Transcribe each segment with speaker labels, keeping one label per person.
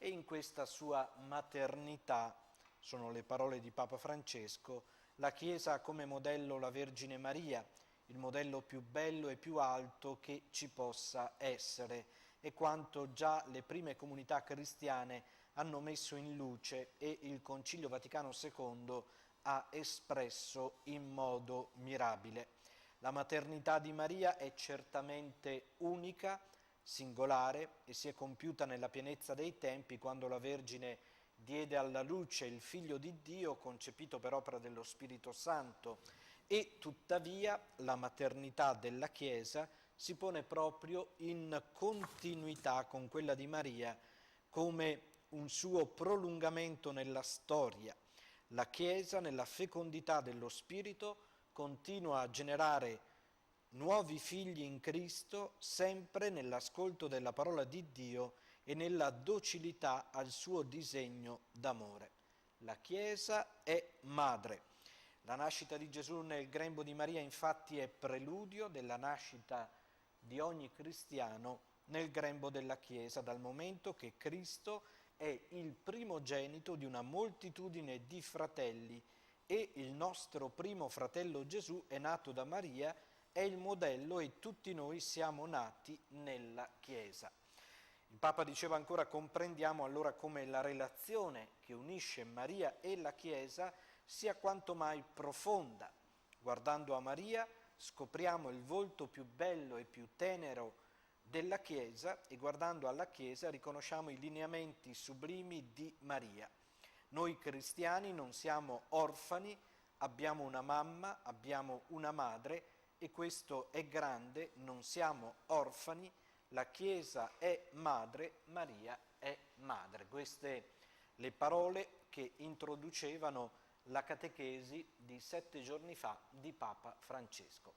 Speaker 1: e in questa sua maternità, sono le parole di Papa Francesco, la Chiesa ha come modello la Vergine Maria, il modello più bello e più alto che ci possa essere, e quanto già le prime comunità cristiane hanno messo in luce e il Concilio Vaticano II ha espresso in modo mirabile. La maternità di Maria è certamente unica, singolare, e si è compiuta nella pienezza dei tempi quando la Vergine diede alla luce il Figlio di Dio, concepito per opera dello Spirito Santo, e tuttavia la maternità della Chiesa si pone proprio in continuità con quella di Maria come un suo prolungamento nella storia. La Chiesa, nella fecondità dello Spirito, continua a generare nuovi figli in Cristo, sempre nell'ascolto della parola di Dio e nella docilità al suo disegno d'amore. La Chiesa è madre. La nascita di Gesù nel grembo di Maria infatti è preludio della nascita di ogni cristiano nel grembo della Chiesa, dal momento che Cristo è il primogenito di una moltitudine di fratelli e il nostro primo fratello Gesù è nato da Maria, è il modello e tutti noi siamo nati nella Chiesa. Il Papa diceva ancora: comprendiamo allora come la relazione che unisce Maria e la Chiesa sia quanto mai profonda. Guardando a Maria scopriamo il volto più bello e più tenero della Chiesa e guardando alla Chiesa riconosciamo i lineamenti sublimi di Maria. Noi cristiani non siamo orfani, abbiamo una mamma, abbiamo una madre e questo è grande, non siamo orfani, la Chiesa è madre, Maria è madre. Queste le parole che introducevano la catechesi di 7 giorni fa di Papa Francesco.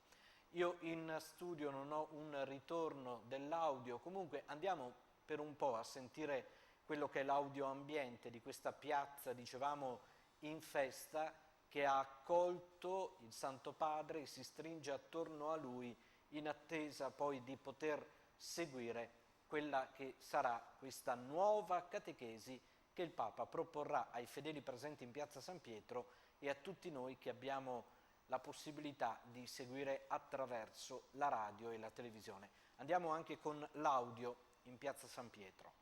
Speaker 1: Io in studio non ho un ritorno dell'audio, comunque andiamo per un po' a sentire quello che è l'audio ambiente di questa piazza, dicevamo, in festa, che ha accolto il Santo Padre e si stringe attorno a lui in attesa poi di poter seguire quella che sarà questa nuova catechesi che il Papa proporrà ai fedeli presenti in piazza San Pietro e a tutti noi che abbiamo la possibilità di seguire attraverso la radio e la televisione. Andiamo anche con l'audio in piazza San Pietro.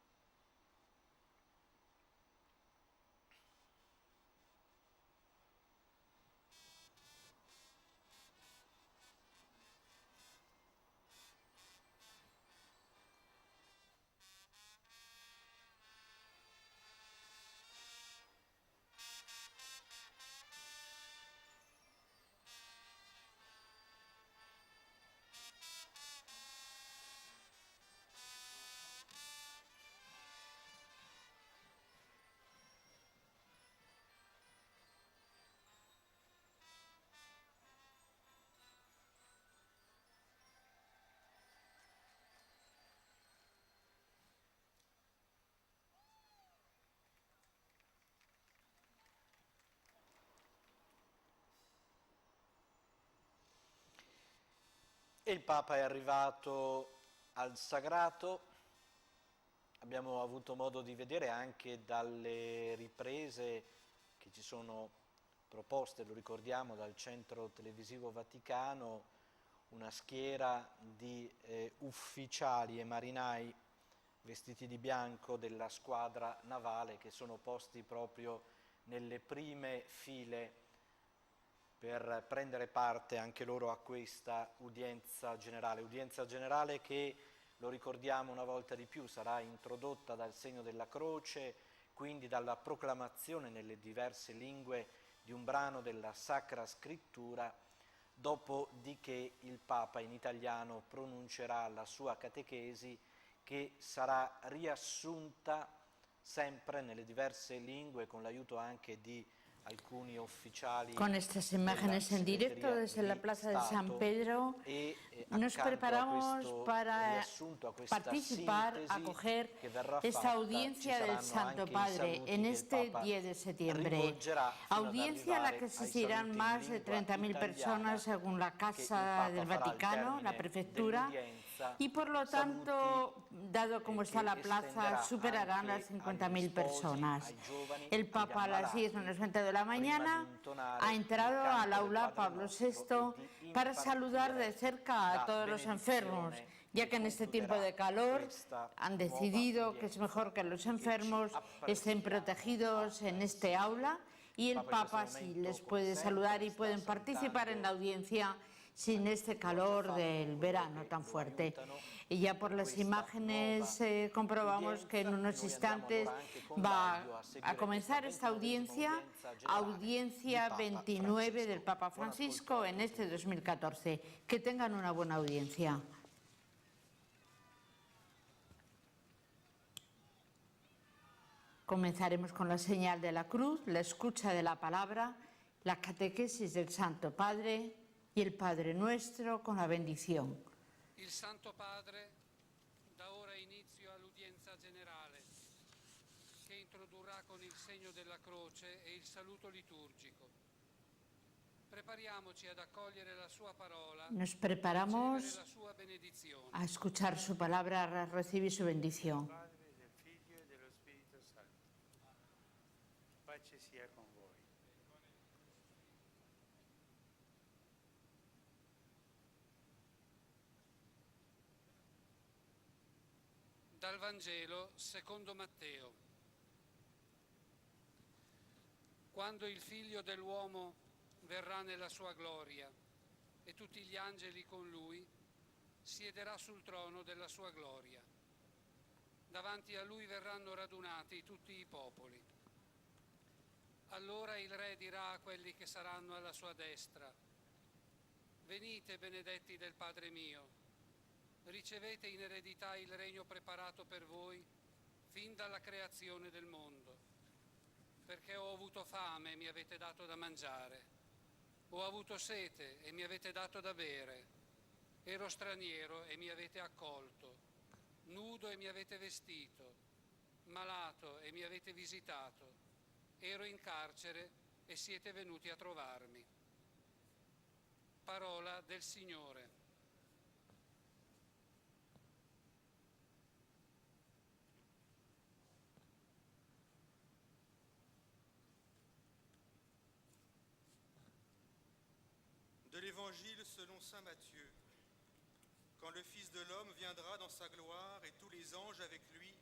Speaker 1: E il Papa è arrivato al sagrato, abbiamo avuto modo di vedere anche dalle riprese che ci sono proposte, lo ricordiamo, dal Centro Televisivo Vaticano, una schiera di ufficiali e marinai vestiti di bianco della squadra navale che sono posti proprio nelle prime file per prendere parte anche loro a questa udienza generale che, lo ricordiamo una volta di più, sarà introdotta dal segno della croce, quindi dalla proclamazione nelle diverse lingue di un brano della Sacra Scrittura, dopodiché il Papa in italiano pronuncerà la sua catechesi che sarà riassunta sempre nelle diverse lingue con l'aiuto anche di alcuni ufficiali.
Speaker 2: Con estas imágenes en directo desde la Plaza de San Pedro, nos preparamos para participar, acoger esta audiencia del Santo Padre en este 10 de septiembre. Audiencia a la que asistirán más de 30.000 personas según la Casa del Vaticano, la prefectura, y por lo tanto, dado como está la plaza, superarán las 50.000 personas. El Papa a las 10 menos 20 de la mañana ha entrado al aula Pablo VI para saludar de cerca a todos los enfermos, ya que en este tiempo de calor han decidido que es mejor que los enfermos estén protegidos en este aula, y el Papa sí les puede saludar y pueden participar en la audiencia sin este calor del verano tan fuerte. Y ya por las imágenes comprobamos que en unos instantes va a comenzar esta audiencia 29 del Papa Francisco en este 2014. Que tengan una buena audiencia. Comenzaremos con la señal de la cruz, la escucha de la palabra, la catequesis del Santo Padre y el Padre Nuestro con la bendición.
Speaker 3: Il Santo Padre da ora inizio all'udienza generale, che introdurrà con il segno della croce e il saluto liturgico. Prepariamoci ad accogliere la sua parola.
Speaker 2: Nos preparamos a escuchar su palabra, a recibir su bendición.
Speaker 4: Pace sia con voi.
Speaker 3: Dal Vangelo secondo Matteo. Quando il Figlio dell'uomo verrà nella sua gloria e tutti gli angeli con lui, siederà sul trono della sua gloria. Davanti a lui verranno radunati tutti i popoli. Allora il Re dirà a quelli che saranno alla sua destra: venite, benedetti del Padre mio, ricevete in eredità il regno preparato per voi fin dalla creazione del mondo. Perché ho avuto fame e mi avete dato da mangiare, ho avuto sete e mi avete dato da bere, ero straniero e mi avete accolto, nudo e mi avete vestito, malato e mi avete visitato, ero in carcere e siete venuti a trovarmi. Parola del Signore.
Speaker 5: De l'Évangile selon saint Matthieu. Quand le Fils de l'homme viendra dans sa gloire et tous les anges avec lui,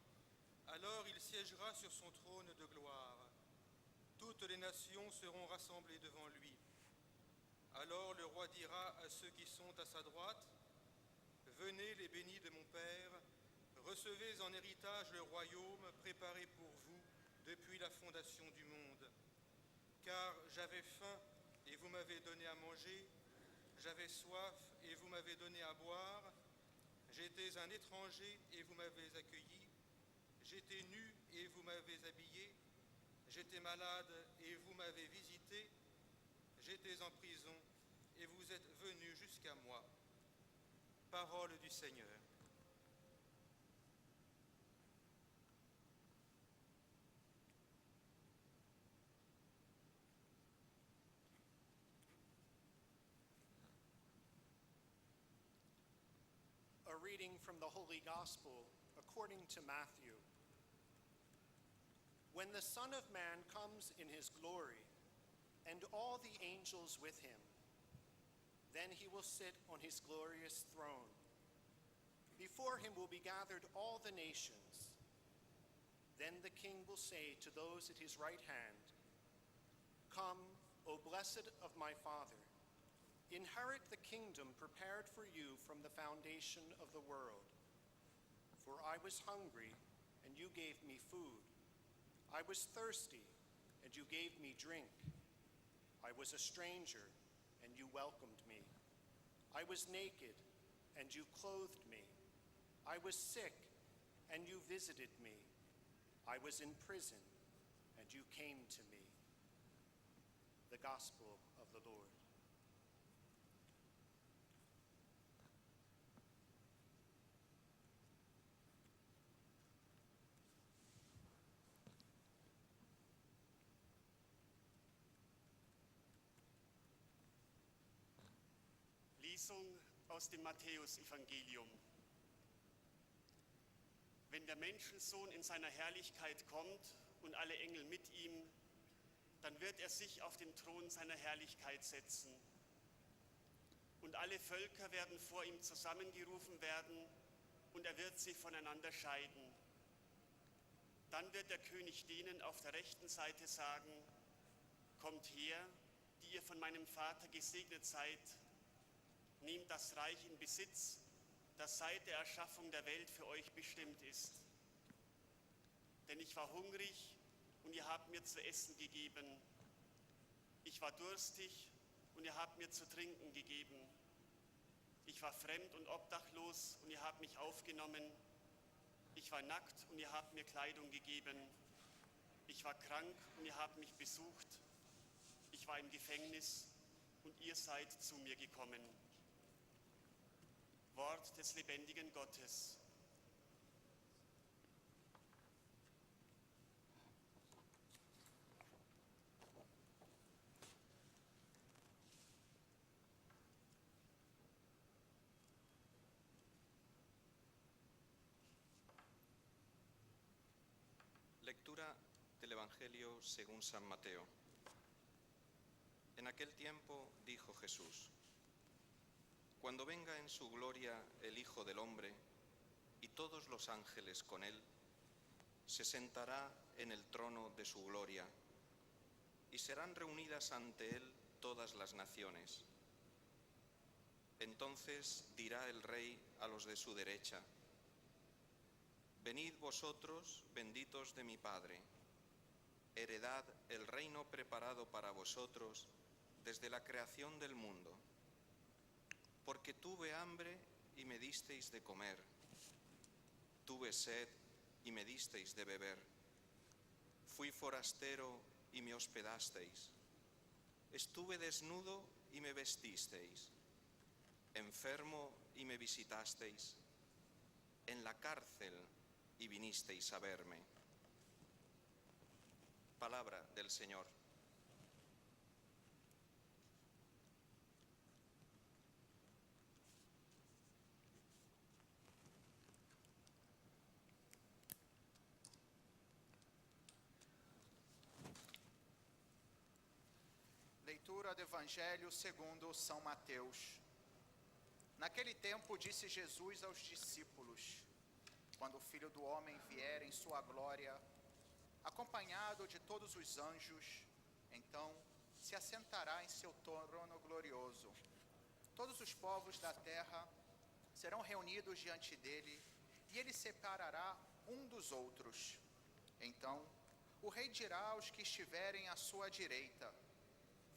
Speaker 5: alors il siégera sur son trône de gloire. Toutes les nations seront rassemblées devant lui. Alors le roi dira à ceux qui sont à sa droite: venez les bénis de mon Père, recevez en héritage le royaume préparé pour vous depuis la fondation du monde. Car j'avais faim et vous m'avez donné à manger, j'avais soif et vous m'avez donné à boire, j'étais un étranger et vous m'avez accueilli, j'étais nu et vous m'avez habillé, j'étais malade et vous m'avez visité, j'étais en prison et vous êtes venus jusqu'à moi. Parole du Seigneur.
Speaker 6: A reading from the Holy Gospel according to Matthew. When the Son of Man comes in his glory, and all the angels with him, then he will sit on his glorious throne. Before him will be gathered all the nations. Then the King will say to those at his right hand, "Come, O blessed of my Father, inherit the kingdom prepared for you from the foundation of the world. For I was hungry, and you gave me food. I was thirsty, and you gave me drink. I was a stranger, and you welcomed me. I was naked, and you clothed me. I was sick, and you visited me. I was in prison, and you came to me." The Gospel of the Lord.
Speaker 7: Lesung aus dem Matthäusevangelium.
Speaker 6: der Menschensohn in seiner Herrlichkeit kommt und alle Engel mit ihm, dann wird er sich auf den Thron seiner Herrlichkeit setzen. Und alle Völker werden vor ihm zusammengerufen werden und er wird sie voneinander scheiden. Dann wird der König denen auf der rechten Seite sagen: Kommt her, die ihr von meinem Vater gesegnet seid, nehmt das Reich in Besitz, das seit der Erschaffung der Welt für euch bestimmt ist. Denn ich war hungrig und ihr habt mir zu essen gegeben. Ich war durstig und ihr habt mir zu trinken gegeben. Ich war fremd und obdachlos und ihr habt mich aufgenommen. Ich war nackt und ihr habt mir Kleidung gegeben. Ich war krank und ihr habt mich besucht. Ich war im Gefängnis und ihr seid zu mir gekommen. Wort des lebendigen Gottes.
Speaker 4: Lectura del Evangelio según San Mateo. En aquel tiempo dijo Jesús: Cuando venga en su gloria el Hijo del Hombre y todos los ángeles con él, se sentará en el trono de su gloria y serán reunidas ante él todas las naciones. Entonces dirá el Rey a los de su derecha: Venid vosotros, benditos de mi Padre, heredad el reino preparado para vosotros desde la creación del mundo. Porque tuve hambre y me disteis de comer, tuve sed y me disteis de beber, fui forastero y me hospedasteis, estuve desnudo y me vestisteis, enfermo y me visitasteis, en la cárcel y vinisteis a verme. Palabra del Señor.
Speaker 7: Leitura do Evangelho segundo São Mateus. Naquele tempo disse Jesus aos discípulos: Quando o Filho do Homem vier em sua glória, acompanhado de todos os anjos, então se assentará em seu trono glorioso. Todos os povos da terra serão reunidos diante dele, e ele separará um dos outros. Então o Rei dirá aos que estiverem à sua direita: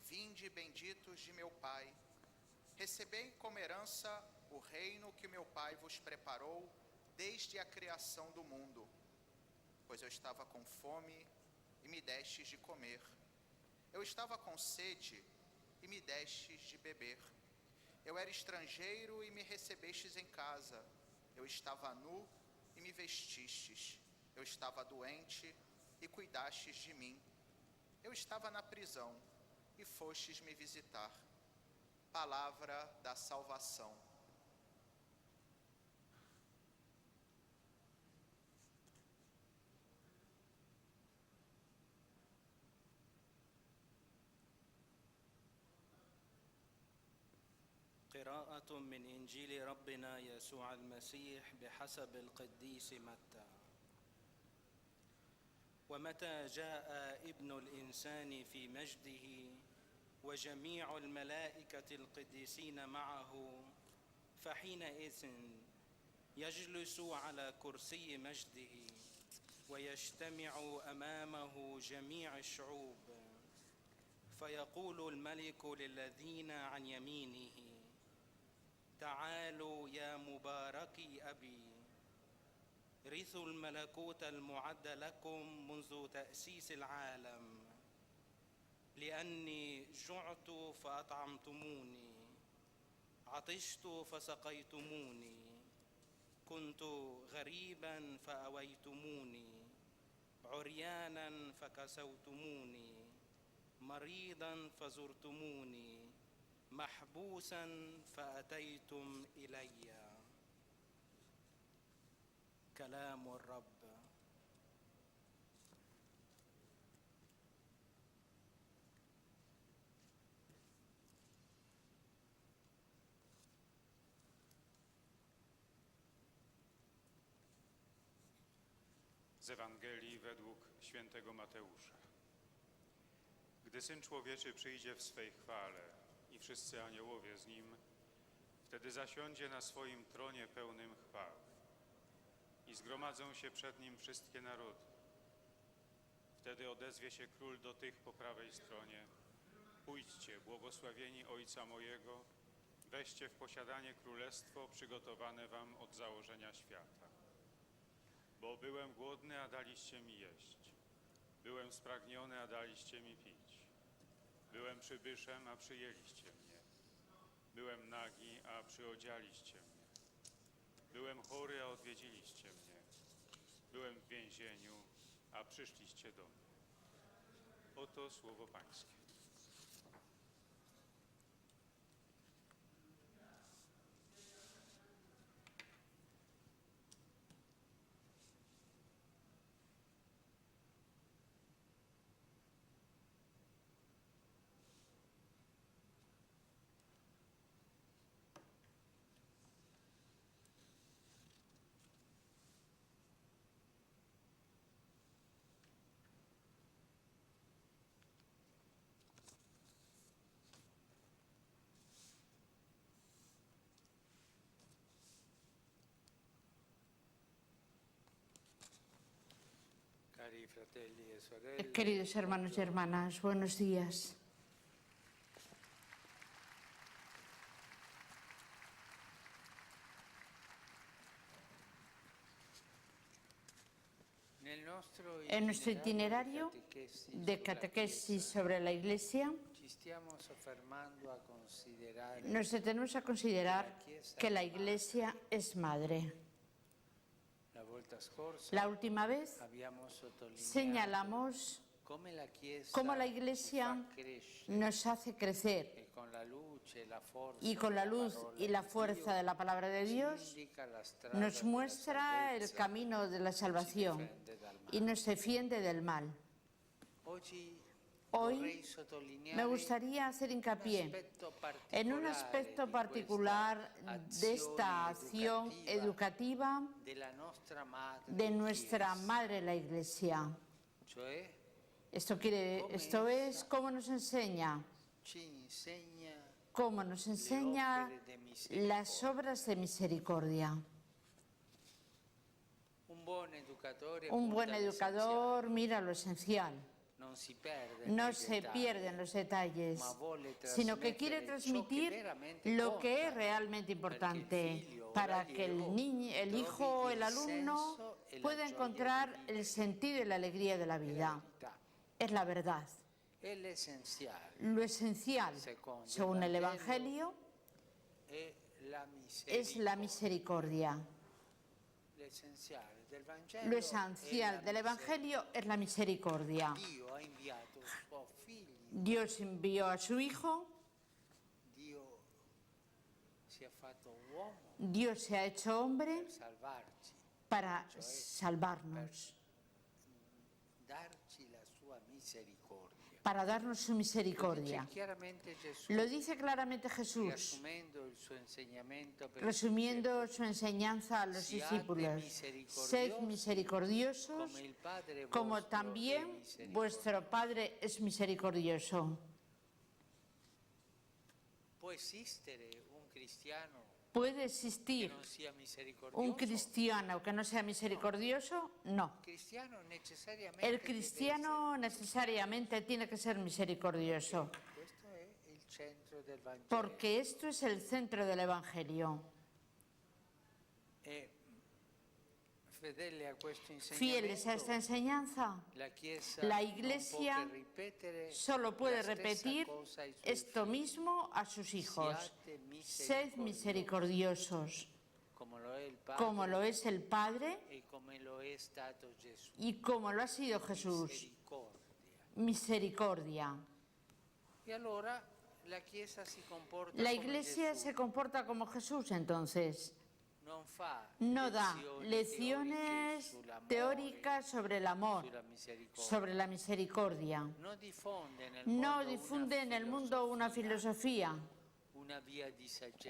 Speaker 7: Vinde, benditos de meu Pai, recebei como herança o reino que meu Pai vos preparou desde a criação do mundo. Pois eu estava com fome e me destes de comer. Eu estava com sede e me destes de beber. Eu era estrangeiro e me recebestes em casa. Eu estava nu e me vestistes. Eu estava doente e cuidastes de mim. Eu estava na prisão e fostes me visitar. Palavra da salvação.
Speaker 8: قراءة من إنجيل ربنا يسوع المسيح بحسب القديس متى. ومتى جاء ابن الإنسان في مجده وجميع الملائكة القديسين معه، فحينئذ يجلس على كرسي مجده ويجتمع أمامه جميع الشعوب، فيقول الملك للذين عن يمينه: تعالوا يا مباركي أبي، رثوا الملكوت المعد لكم منذ تأسيس العالم، لأني جعت فأطعمتموني، عطشت فسقيتموني، كنت غريبا فأويتموني، عريانا فكسوتموني، مريضا فزرتموني، محبوسا فأتيتم إلي. كلام الرب.
Speaker 9: Z Ewangelii według świętego Mateusza. Gdy Syn Człowieczy przyjdzie w swej chwale i wszyscy aniołowie z Nim, wtedy zasiądzie na swoim tronie pełnym chwały i zgromadzą się przed Nim wszystkie narody. Wtedy odezwie się Król do tych po prawej stronie: pójdźcie, błogosławieni Ojca mojego, weźcie w posiadanie królestwo przygotowane wam od założenia świata. Bo byłem głodny, a daliście mi jeść. Byłem spragniony, a daliście mi pić. Byłem przybyszem, a przyjęliście mnie. Byłem nagi, a przyodzialiście mnie. Byłem chory, a odwiedziliście mnie. Byłem w więzieniu, a przyszliście do mnie. Oto słowo Pańskie.
Speaker 2: Queridos hermanos y hermanas, buenos días. En nuestro itinerario de catequesis sobre la Iglesia, nos detenemos a considerar que la Iglesia es madre. La última vez señalamos cómo la Iglesia nos hace crecer y con la luz y la fuerza de la palabra de Dios nos muestra el camino de la salvación y nos defiende del mal. Hoy me gustaría hacer hincapié en un aspecto particular de esta acción educativa de nuestra Madre la Iglesia. Esto es cómo nos enseña las obras de misericordia. Un buen educador mira lo esencial. No se pierden los detalles, sino que quiere transmitir lo que es realmente importante para que el hijo, el alumno, pueda encontrar el sentido y la alegría de la vida. Es la verdad. Lo esencial, según el Evangelio, es la misericordia. Lo esencial del Evangelio es la misericordia. Dios envió a su Hijo, Dios se ha hecho hombre para salvarnos, para darnos su misericordia. Lo dice claramente Jesús, resumiendo su enseñanza a los discípulos: sed misericordiosos como también vuestro Padre es misericordioso. ¿Puede existir un cristiano que no sea misericordioso? No. El cristiano necesariamente tiene que ser misericordioso, porque esto es el centro del Evangelio. Fieles a esta enseñanza, la Iglesia solo puede repetir esto mismo a sus hijos: sed misericordiosos, como lo es el Padre y como lo ha sido Jesús. Misericordia. La Iglesia se comporta como Jesús, entonces. no da lecciones teóricas sobre el amor, sobre la misericordia. No difunde en el mundo una filosofía,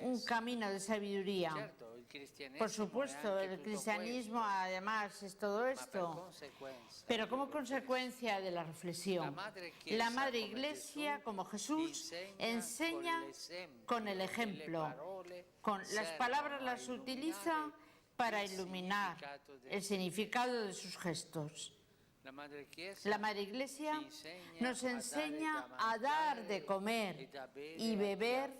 Speaker 2: un camino de sabiduría. Por supuesto, el cristianismo además es todo esto, pero como consecuencia de la reflexión, la Madre Iglesia, como Jesús, enseña con el ejemplo. Con las palabras las utiliza para iluminar el significado de sus gestos. La Madre Iglesia nos enseña a dar de comer y beber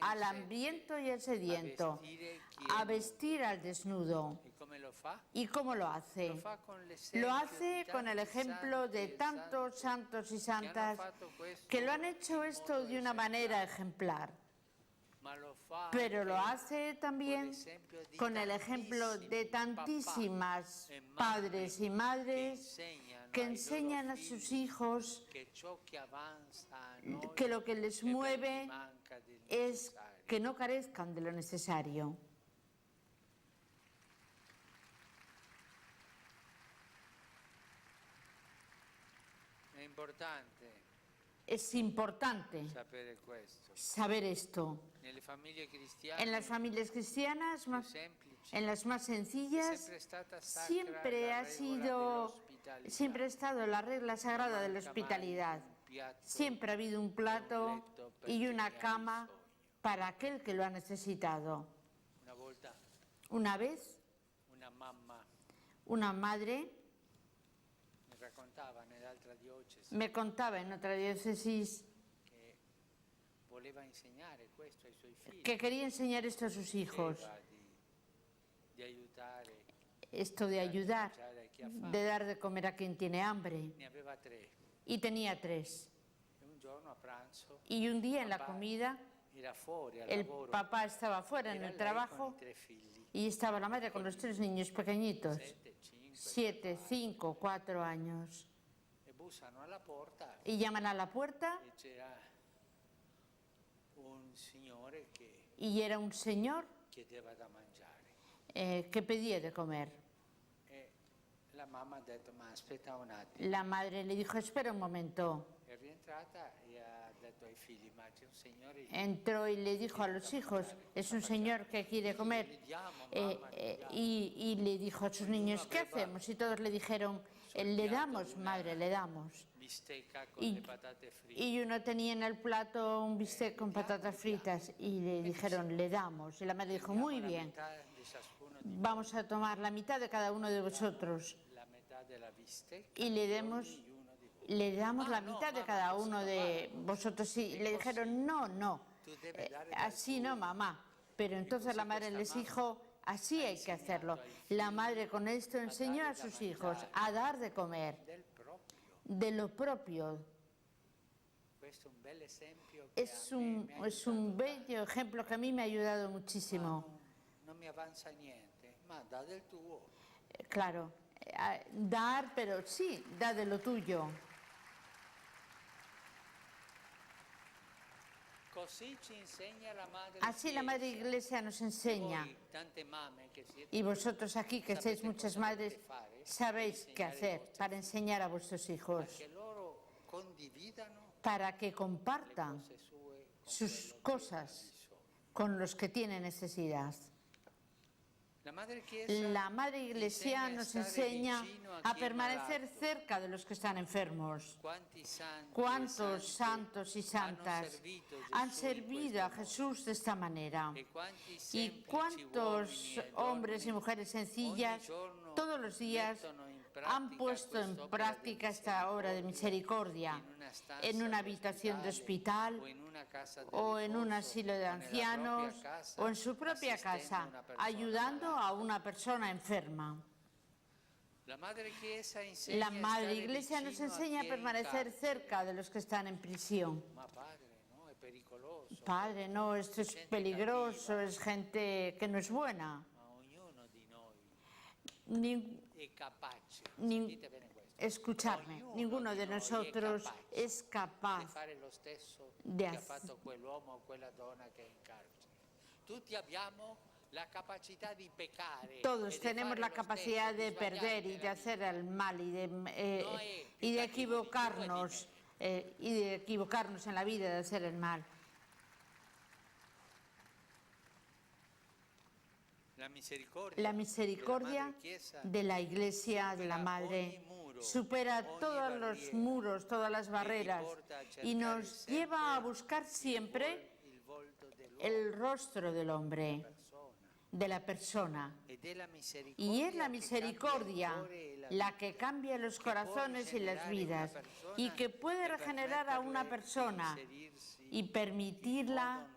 Speaker 2: al hambriento y al sediento, a vestir al desnudo. ¿Y cómo lo hace? Lo hace con el ejemplo de tantos santos y santas que lo han hecho esto de una manera ejemplar. Pero lo hace también con el ejemplo de tantísimas padres y madres que enseñan a sus hijos que lo que les mueve es que no carezcan de lo necesario. Es importante saber esto. En las familias cristianas, en las más sencillas, siempre ha estado la regla sagrada de la hospitalidad. Siempre ha habido un plato y una cama para aquel que lo ha necesitado. Una vez, una madre me contaba en otra diócesis que quería enseñar esto a sus hijos, esto de ayudar, de dar de comer a quien tiene hambre. Y tenía 3. Y un día en la comida, el papá estaba fuera en el trabajo y estaba la madre con los 3 niños pequeñitos, 7, 5, 4 años. Y llaman a la puerta y era un señor que pedía de comer. La madre le dijo, espera un momento. Entró y le dijo a los hijos, es un señor que quiere comer. Y le dijo a sus niños, ¿qué hacemos? Y todos le dijeron, le damos, madre, le damos. Y uno tenía en el plato un bistec con patatas fritas y le dijeron, le damos. Y la madre dijo, muy bien, vamos a tomar la mitad de cada uno de vosotros. Y le damos la mitad de cada uno de vosotros. Y le dijeron, no, así no, mamá. Pero entonces la madre les dijo, así hay que hacerlo. La madre con esto enseñó a sus hijos a dar de comer, de lo propio. Es un bello ejemplo que a mí me ha ayudado muchísimo. Claro, dar, pero sí, da de lo tuyo. Así la Madre Iglesia nos enseña, y vosotros aquí que sois muchas madres, sabéis qué hacer para enseñar a vuestros hijos, para que compartan sus cosas con los que tienen necesidad. La Madre Iglesia nos enseña a permanecer cerca de los que están enfermos. ¿Cuántos santos y santas han servido a Jesús de esta manera? ¿Y cuántos hombres y mujeres sencillas todos los días han puesto en práctica esta obra de misericordia en una habitación de hospital o en un asilo de ancianos o en su propia casa, ayudando a una persona enferma? La Madre Iglesia nos enseña a permanecer cerca de los que están en prisión. Padre, no, esto es peligroso, es gente que no es buena. Escucharme, ninguno de nosotros es capaz de hacer. Todos tenemos la capacidad de perder y de hacer el mal y de equivocarnos en la vida, de hacer el mal. La misericordia de la Iglesia, de la Madre, supera todos los muros, todas las barreras y nos lleva a buscar siempre el rostro del hombre, de la persona. Y es la misericordia la que cambia los corazones y las vidas y que puede regenerar a una persona y permitirla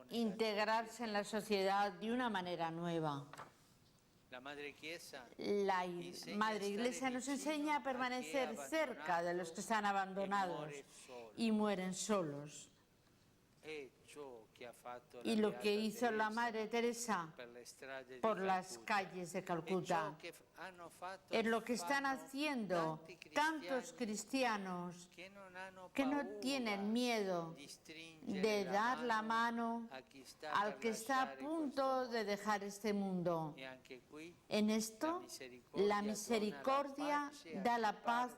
Speaker 2: integrarse en la sociedad de una manera nueva. La Madre Iglesia nos enseña a permanecer cerca de los que están abandonados y mueren solos. Y lo que hizo la Madre Teresa por las calles de Calcuta es lo que están haciendo tantos cristianos que no tienen miedo de dar la mano al que está a punto de dejar este mundo. En esto, la misericordia da la paz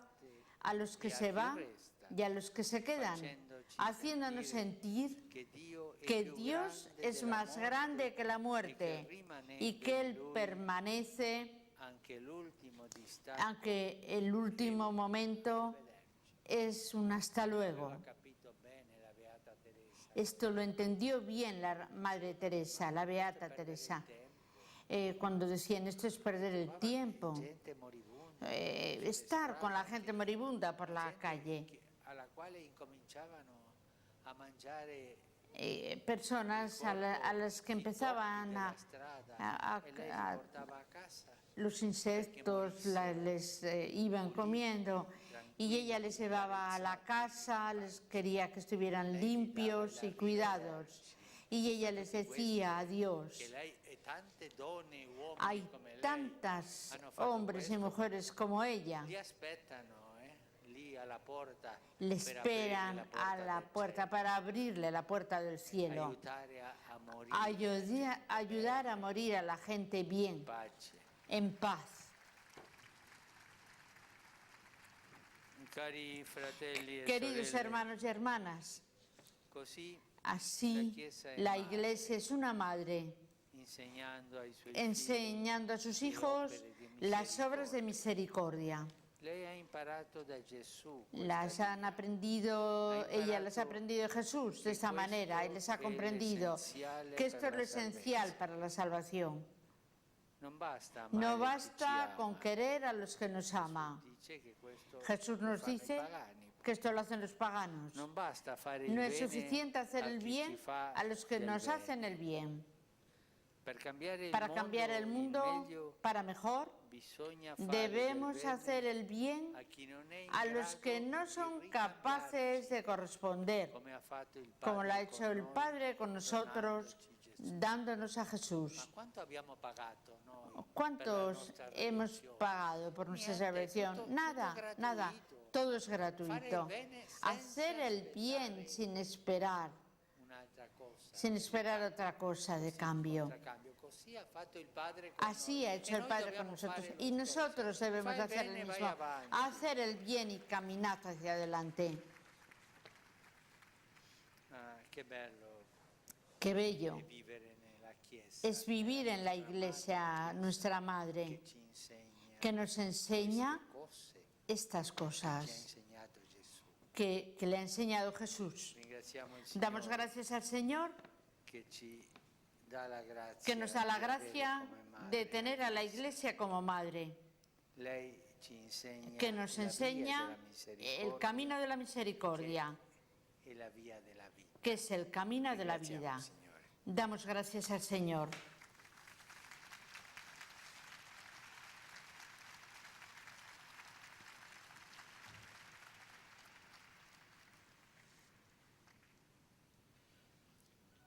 Speaker 2: a los que se van y a los que se quedan, haciéndonos sentir que Dios es más grande que la muerte y que Él permanece aunque el último momento es un hasta luego. Esto lo entendió bien la Madre Teresa, la Beata Teresa, cuando decían esto es perder el tiempo, estar con la gente moribunda por la calle. Personas a las que empezaban los insectos les iban comiendo y ella les llevaba a la casa, les quería que estuvieran limpios y cuidados. Y ella les decía adiós. Hay tantas hombres y mujeres como ella. Le esperan a la puerta para abrirle la puerta del cielo. Ayudar a morir a la gente bien, en paz. Queridos hermanos y hermanas, así la Iglesia es una madre enseñando a sus hijos las obras de misericordia. Ella las ha aprendido de Jesús de esta manera y les ha comprendido que esto es lo esencial para la salvación. No basta con querer a los que nos aman. Jesús nos dice que esto lo hacen los paganos. No es suficiente hacer el bien a los que nos hacen el bien. Para cambiar el mundo para mejor, debemos hacer el bien a los que no son capaces de corresponder, como lo ha hecho el Padre con nosotros, dándonos a Jesús. ¿Cuántos hemos pagado por nuestra salvación? Nada, nada. Todo es gratuito. Hacer el bien sin esperar otra cosa de cambio. Así ha hecho el Padre con nosotros y nosotros debemos hacer el mismo, hacer el bien y caminar hacia adelante. Qué bello es vivir en la Iglesia, nuestra Madre, que nos enseña estas cosas que le ha enseñado Jesús. Damos gracias al Señor que nos da la gracia de tener a la Iglesia como madre, que nos enseña el camino de la misericordia, que es el camino de la vida. Damos gracias al Señor.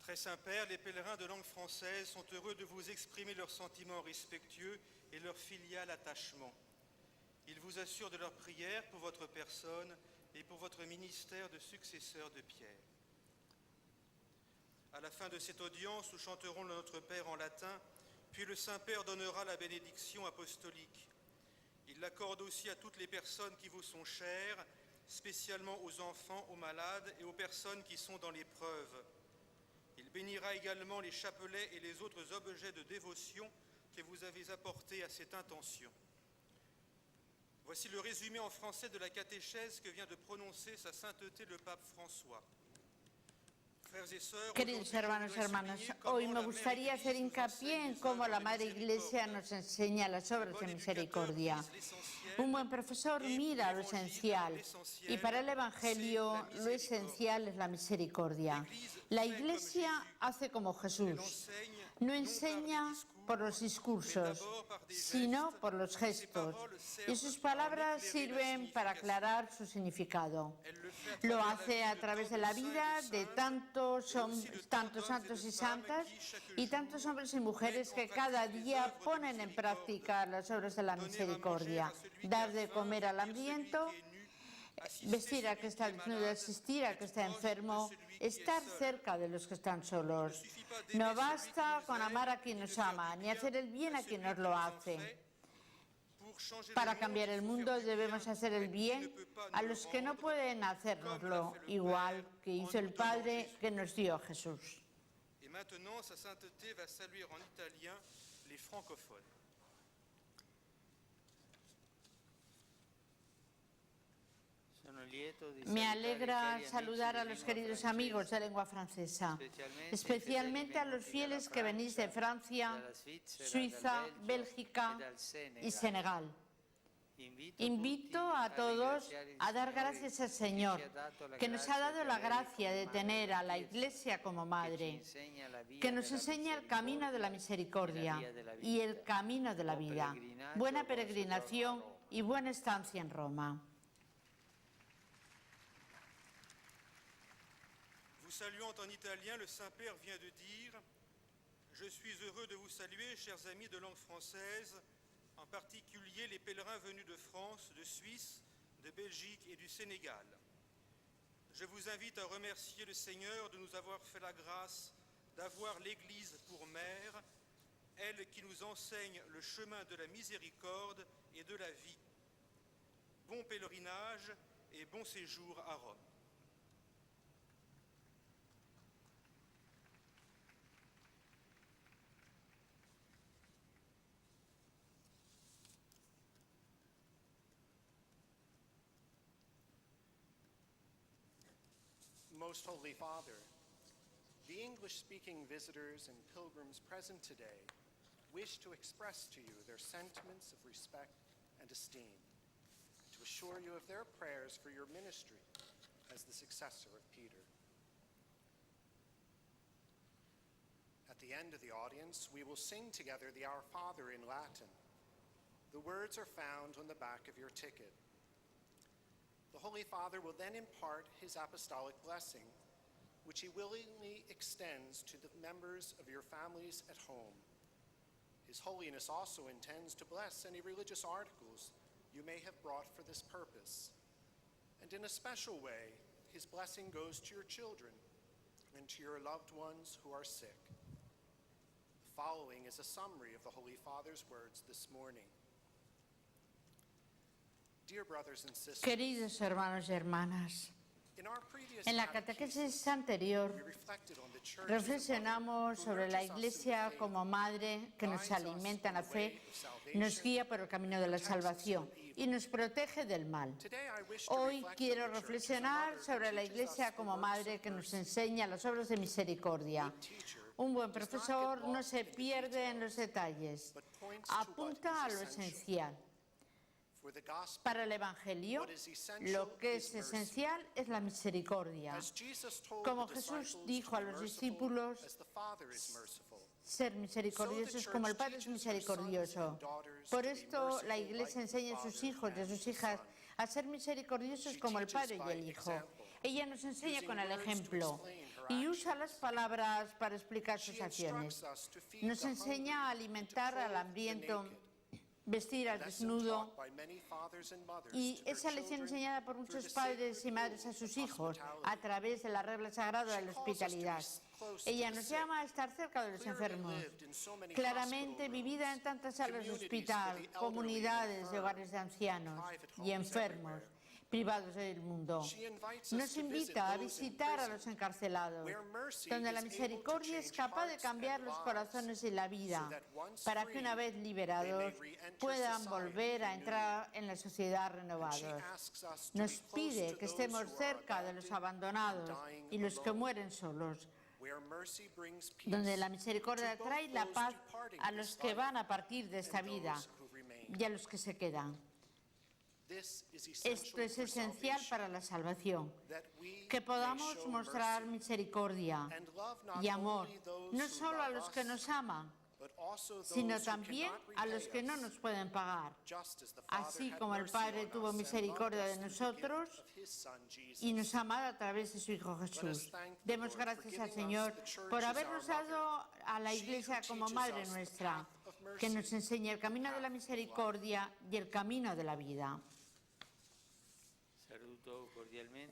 Speaker 5: Très Saint-Père, les pèlerins de langue française sont heureux de vous exprimer leurs sentiments respectueux et leur filial attachement. Ils vous assurent de leur prière pour votre personne et pour votre ministère de successeur de Pierre. À la fin de cette audience, nous chanterons le Notre Père en latin Puis le Saint-Père donnera la bénédiction apostolique. Il l'accorde aussi à toutes les personnes qui vous sont chères, spécialement aux enfants, aux malades et aux personnes qui sont dans l'épreuve. Il bénira également les chapelets et les autres objets de dévotion que vous avez apportés à cette intention. Voici le résumé en français de la catéchèse que vient de prononcer sa sainteté le pape François.
Speaker 2: Queridos hermanos y hermanas, hoy me gustaría hacer hincapié en cómo la Madre Iglesia nos enseña las obras de misericordia. Un buen profesor mira lo esencial y para el Evangelio lo esencial es la misericordia. La Iglesia hace como Jesús, no enseña por los discursos, sino por los gestos, y sus palabras sirven para aclarar su significado. Lo hace a través de la vida de tantos santos y santas y tantos hombres y mujeres que cada día ponen en práctica las obras de la misericordia. Dar de comer al hambriento, vestir al que está desnudo, asistir al que está enfermo, estar cerca de los que están solos. No basta con amar a quien nos ama, ni hacer el bien a quien nos lo hace. Para cambiar el mundo debemos hacer el bien a los que no pueden hacérnoslo, igual que hizo el Padre que nos dio a Jesús.
Speaker 5: Y maintenant, sa sainteté va saluer en italien les francophones.
Speaker 2: Me alegra saludar a los queridos amigos de lengua francesa, especialmente a los fieles que venís de Francia, Suiza, Bélgica y Senegal. Invito a todos a dar gracias al Señor, que nos ha dado la gracia de tener a la Iglesia como madre, que nos enseña el camino de la misericordia y el camino de la vida. Buena peregrinación y buena estancia en Roma.
Speaker 5: Saluant en italien, le Saint-Père vient de dire « Je suis heureux de vous saluer, chers amis de langue française, en particulier les pèlerins venus de France, de Suisse, de Belgique et du Sénégal. Je vous invite à remercier le Seigneur de nous avoir fait la grâce d'avoir l'Église pour mère, elle qui nous enseigne le chemin de la miséricorde et de la vie. Bon pèlerinage et bon séjour à Rome. »
Speaker 6: Most Holy Father, the English-speaking visitors and pilgrims present today wish to express to you their sentiments of respect and esteem, to assure you of their prayers for your ministry as the successor of Peter. At the end of the audience, we will sing together the Our Father in Latin. The words are found on the back of your ticket. The Holy Father will then impart his apostolic blessing, which he willingly extends to the members of your families at home. His Holiness also intends to bless any religious articles you may have brought for this purpose. And in a special way, his blessing goes to your children and to your loved ones who are sick. The following is a summary of the Holy Father's words this morning.
Speaker 2: Queridos hermanos y hermanas, en la catequesis anterior reflexionamos sobre la Iglesia como madre que nos alimenta en la fe, nos guía por el camino de la salvación y nos protege del mal. Hoy quiero reflexionar sobre la Iglesia como madre que nos enseña las obras de misericordia. Un buen profesor no se pierde en los detalles, apunta a lo esencial. Para el Evangelio, lo que es esencial es la misericordia. Como Jesús dijo a los discípulos, ser misericordiosos como el Padre es misericordioso. Por esto la Iglesia enseña a sus hijos y a sus hijas a ser misericordiosos como el Padre y el Hijo. Ella nos enseña con el ejemplo y usa las palabras para explicar sus acciones. Nos enseña a alimentar al hambriento vestir al desnudo, y esa lección enseñada por muchos padres y madres a sus hijos a través de la regla sagrada de la hospitalidad. Ella nos llama a estar cerca de los enfermos, claramente vivida en tantas salas de hospital, comunidades de hogares de ancianos y enfermos privados del mundo. Nos invita a visitar a los encarcelados, donde la misericordia es capaz de cambiar los corazones y la vida, para que una vez liberados puedan volver a entrar en la sociedad renovados. Nos pide que estemos cerca de los abandonados y los que mueren solos, donde la misericordia trae la paz a los que van a partir de esta vida y a los que se quedan. Esto es esencial para la salvación, que podamos mostrar misericordia y amor, no solo a los que nos aman, sino también a los que no nos pueden pagar. Así como el Padre tuvo misericordia de nosotros y nos ha amado a través de su Hijo Jesús. Demos gracias al Señor por habernos dado a la Iglesia como Madre nuestra, que nos enseña el camino de la misericordia y el camino de la vida.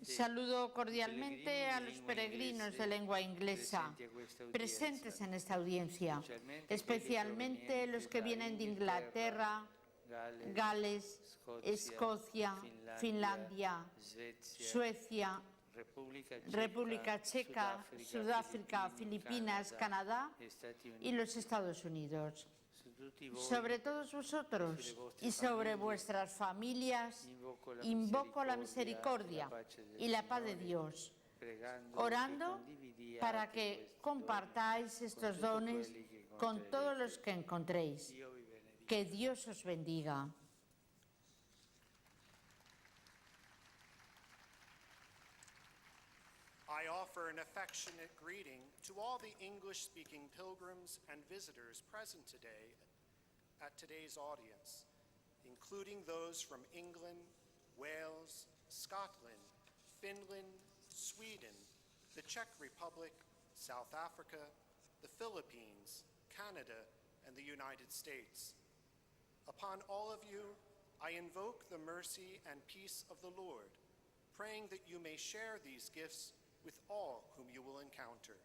Speaker 2: Saludo cordialmente a los peregrinos de lengua inglesa presentes en esta audiencia, especialmente los que vienen de Inglaterra, Gales, Escocia, Finlandia, Suecia, República Checa, Sudáfrica, Filipinas, Canadá y los Estados Unidos. Sobre todos vosotros y sobre vuestras familias, invoco la misericordia y la paz de Dios, orando para que compartáis estos dones con todos los que encontréis. Que Dios os bendiga.
Speaker 6: I offer an affectionate greeting to all the English-speaking pilgrims and visitors present today at today's audience, including those from England, Wales, Scotland, Finland, Sweden, the Czech Republic, South Africa, the Philippines, Canada, and the United States. Upon all of you, I invoke the mercy and peace of the Lord, praying that you may share these gifts with all whom you will encounter.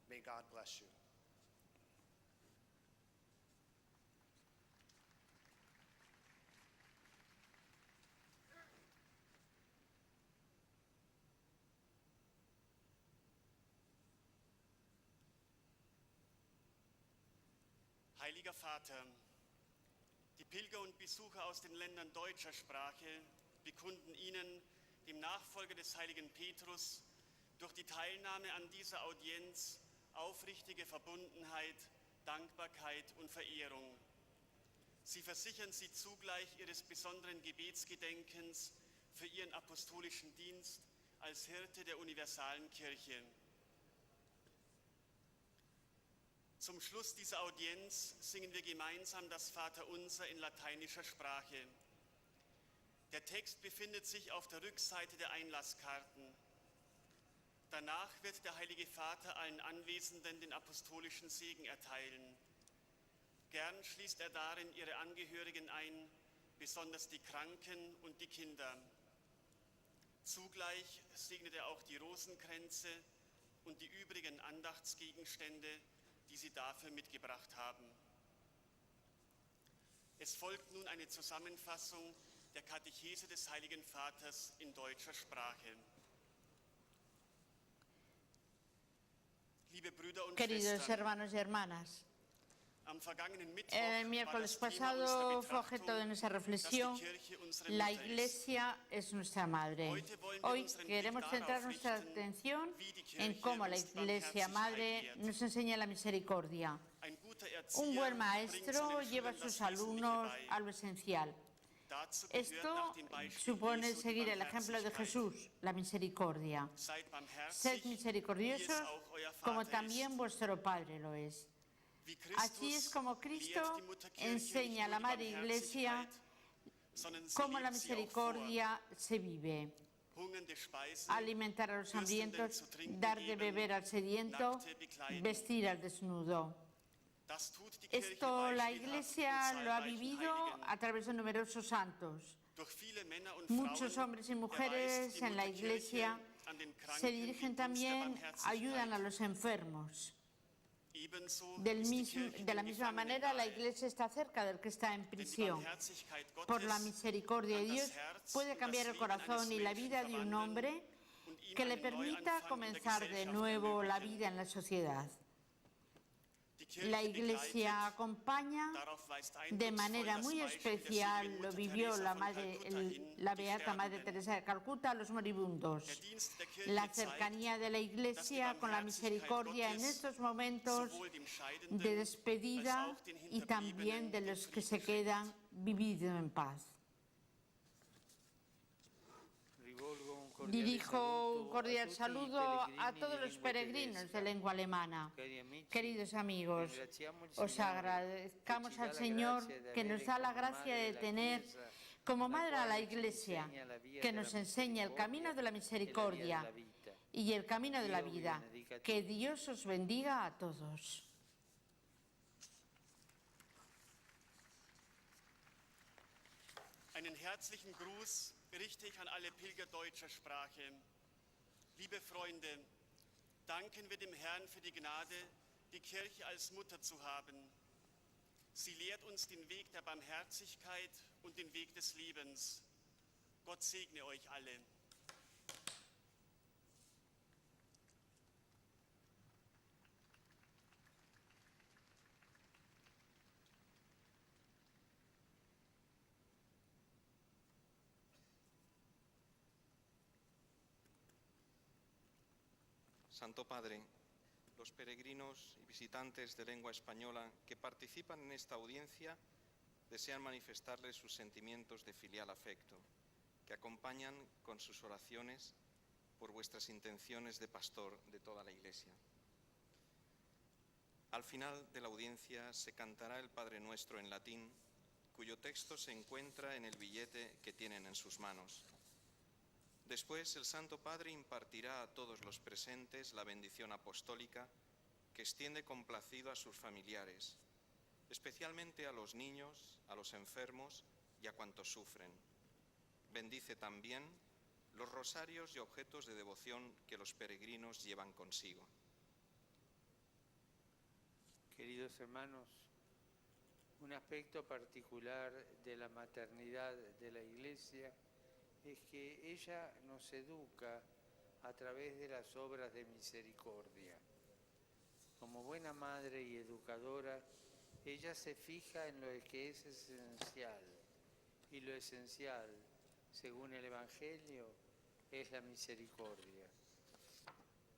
Speaker 6: May God bless you.
Speaker 10: Heiliger Vater, die Pilger und Besucher aus den Ländern deutscher Sprache bekunden Ihnen, dem Nachfolger des heiligen Petrus, durch die Teilnahme an dieser Audienz aufrichtige Verbundenheit, Dankbarkeit und Verehrung. Sie versichern Sie zugleich Ihres besonderen Gebetsgedenkens für Ihren apostolischen Dienst als Hirte der universalen Kirche. Zum Schluss dieser Audienz singen wir gemeinsam das Vaterunser in lateinischer Sprache. Der Text befindet sich auf der Rückseite der Einlasskarten. Danach wird der Heilige Vater allen Anwesenden den apostolischen Segen erteilen. Gern schließt er darin ihre Angehörigen ein, besonders die Kranken und die Kinder. Zugleich segnet er auch die Rosenkränze und die übrigen Andachtsgegenstände, die Sie dafür mitgebracht haben. Es folgt nun eine Zusammenfassung der Katechese des Heiligen Vaters in deutscher Sprache. Liebe Brüder und
Speaker 2: Queridos hermanos y hermanas, el miércoles pasado fue objeto de nuestra reflexión, la Iglesia es nuestra Madre. Hoy queremos centrar nuestra atención en cómo la Iglesia Madre nos enseña la misericordia. Un buen maestro lleva a sus alumnos a lo esencial. Esto supone seguir el ejemplo de Jesús, la misericordia. Sed misericordiosos como también vuestro Padre lo es. Así es como Cristo enseña a la Madre Iglesia cómo la misericordia se vive. Alimentar a los hambrientos, dar de beber al sediento, vestir al desnudo. Esto la Iglesia lo ha vivido a través de numerosos santos. Muchos hombres y mujeres en la Iglesia se dirigen también, ayudan a los enfermos. De la misma manera, la Iglesia está cerca del que está en prisión. Por la misericordia de Dios puede cambiar el corazón y la vida de un hombre que le permita comenzar de nuevo la vida en la sociedad. La Iglesia acompaña de manera muy especial, lo vivió la Beata Madre Teresa de Calcuta, a los moribundos. La cercanía de la Iglesia con la misericordia en estos momentos de despedida y también de los que se quedan viviendo en paz. Dirijo un cordial saludo a todos los peregrinos de lengua alemana. Queridos amigos, os agradezcamos al Señor que nos da la gracia de tener como madre a la Iglesia, que nos enseña el camino de la misericordia y el camino de la vida. Que Dios os bendiga a todos.
Speaker 10: Einen herzlichen Gruß richte ich an alle Pilger deutscher Sprache. Liebe Freunde, danken wir dem Herrn für die Gnade, die Kirche als Mutter zu haben. Sie lehrt uns den Weg der Barmherzigkeit und den Weg des Lebens. Gott segne euch alle.
Speaker 4: Santo Padre, los peregrinos y visitantes de lengua española que participan en esta audiencia desean manifestarles sus sentimientos de filial afecto, que acompañan con sus oraciones por vuestras intenciones de pastor de toda la Iglesia. Al final de la audiencia se cantará el Padre Nuestro en latín, cuyo texto se encuentra en el billete que tienen en sus manos. Después, el Santo Padre impartirá a todos los presentes la bendición apostólica que extiende complacido a sus familiares, especialmente a los niños, a los enfermos y a cuantos sufren. Bendice también los rosarios y objetos de devoción que los peregrinos llevan consigo.
Speaker 11: Queridos hermanos, un aspecto particular de la maternidad de la Iglesia es que ella nos educa a través de las obras de misericordia. Como buena madre y educadora, ella se fija en lo que es esencial, y lo esencial, según el Evangelio, es la misericordia.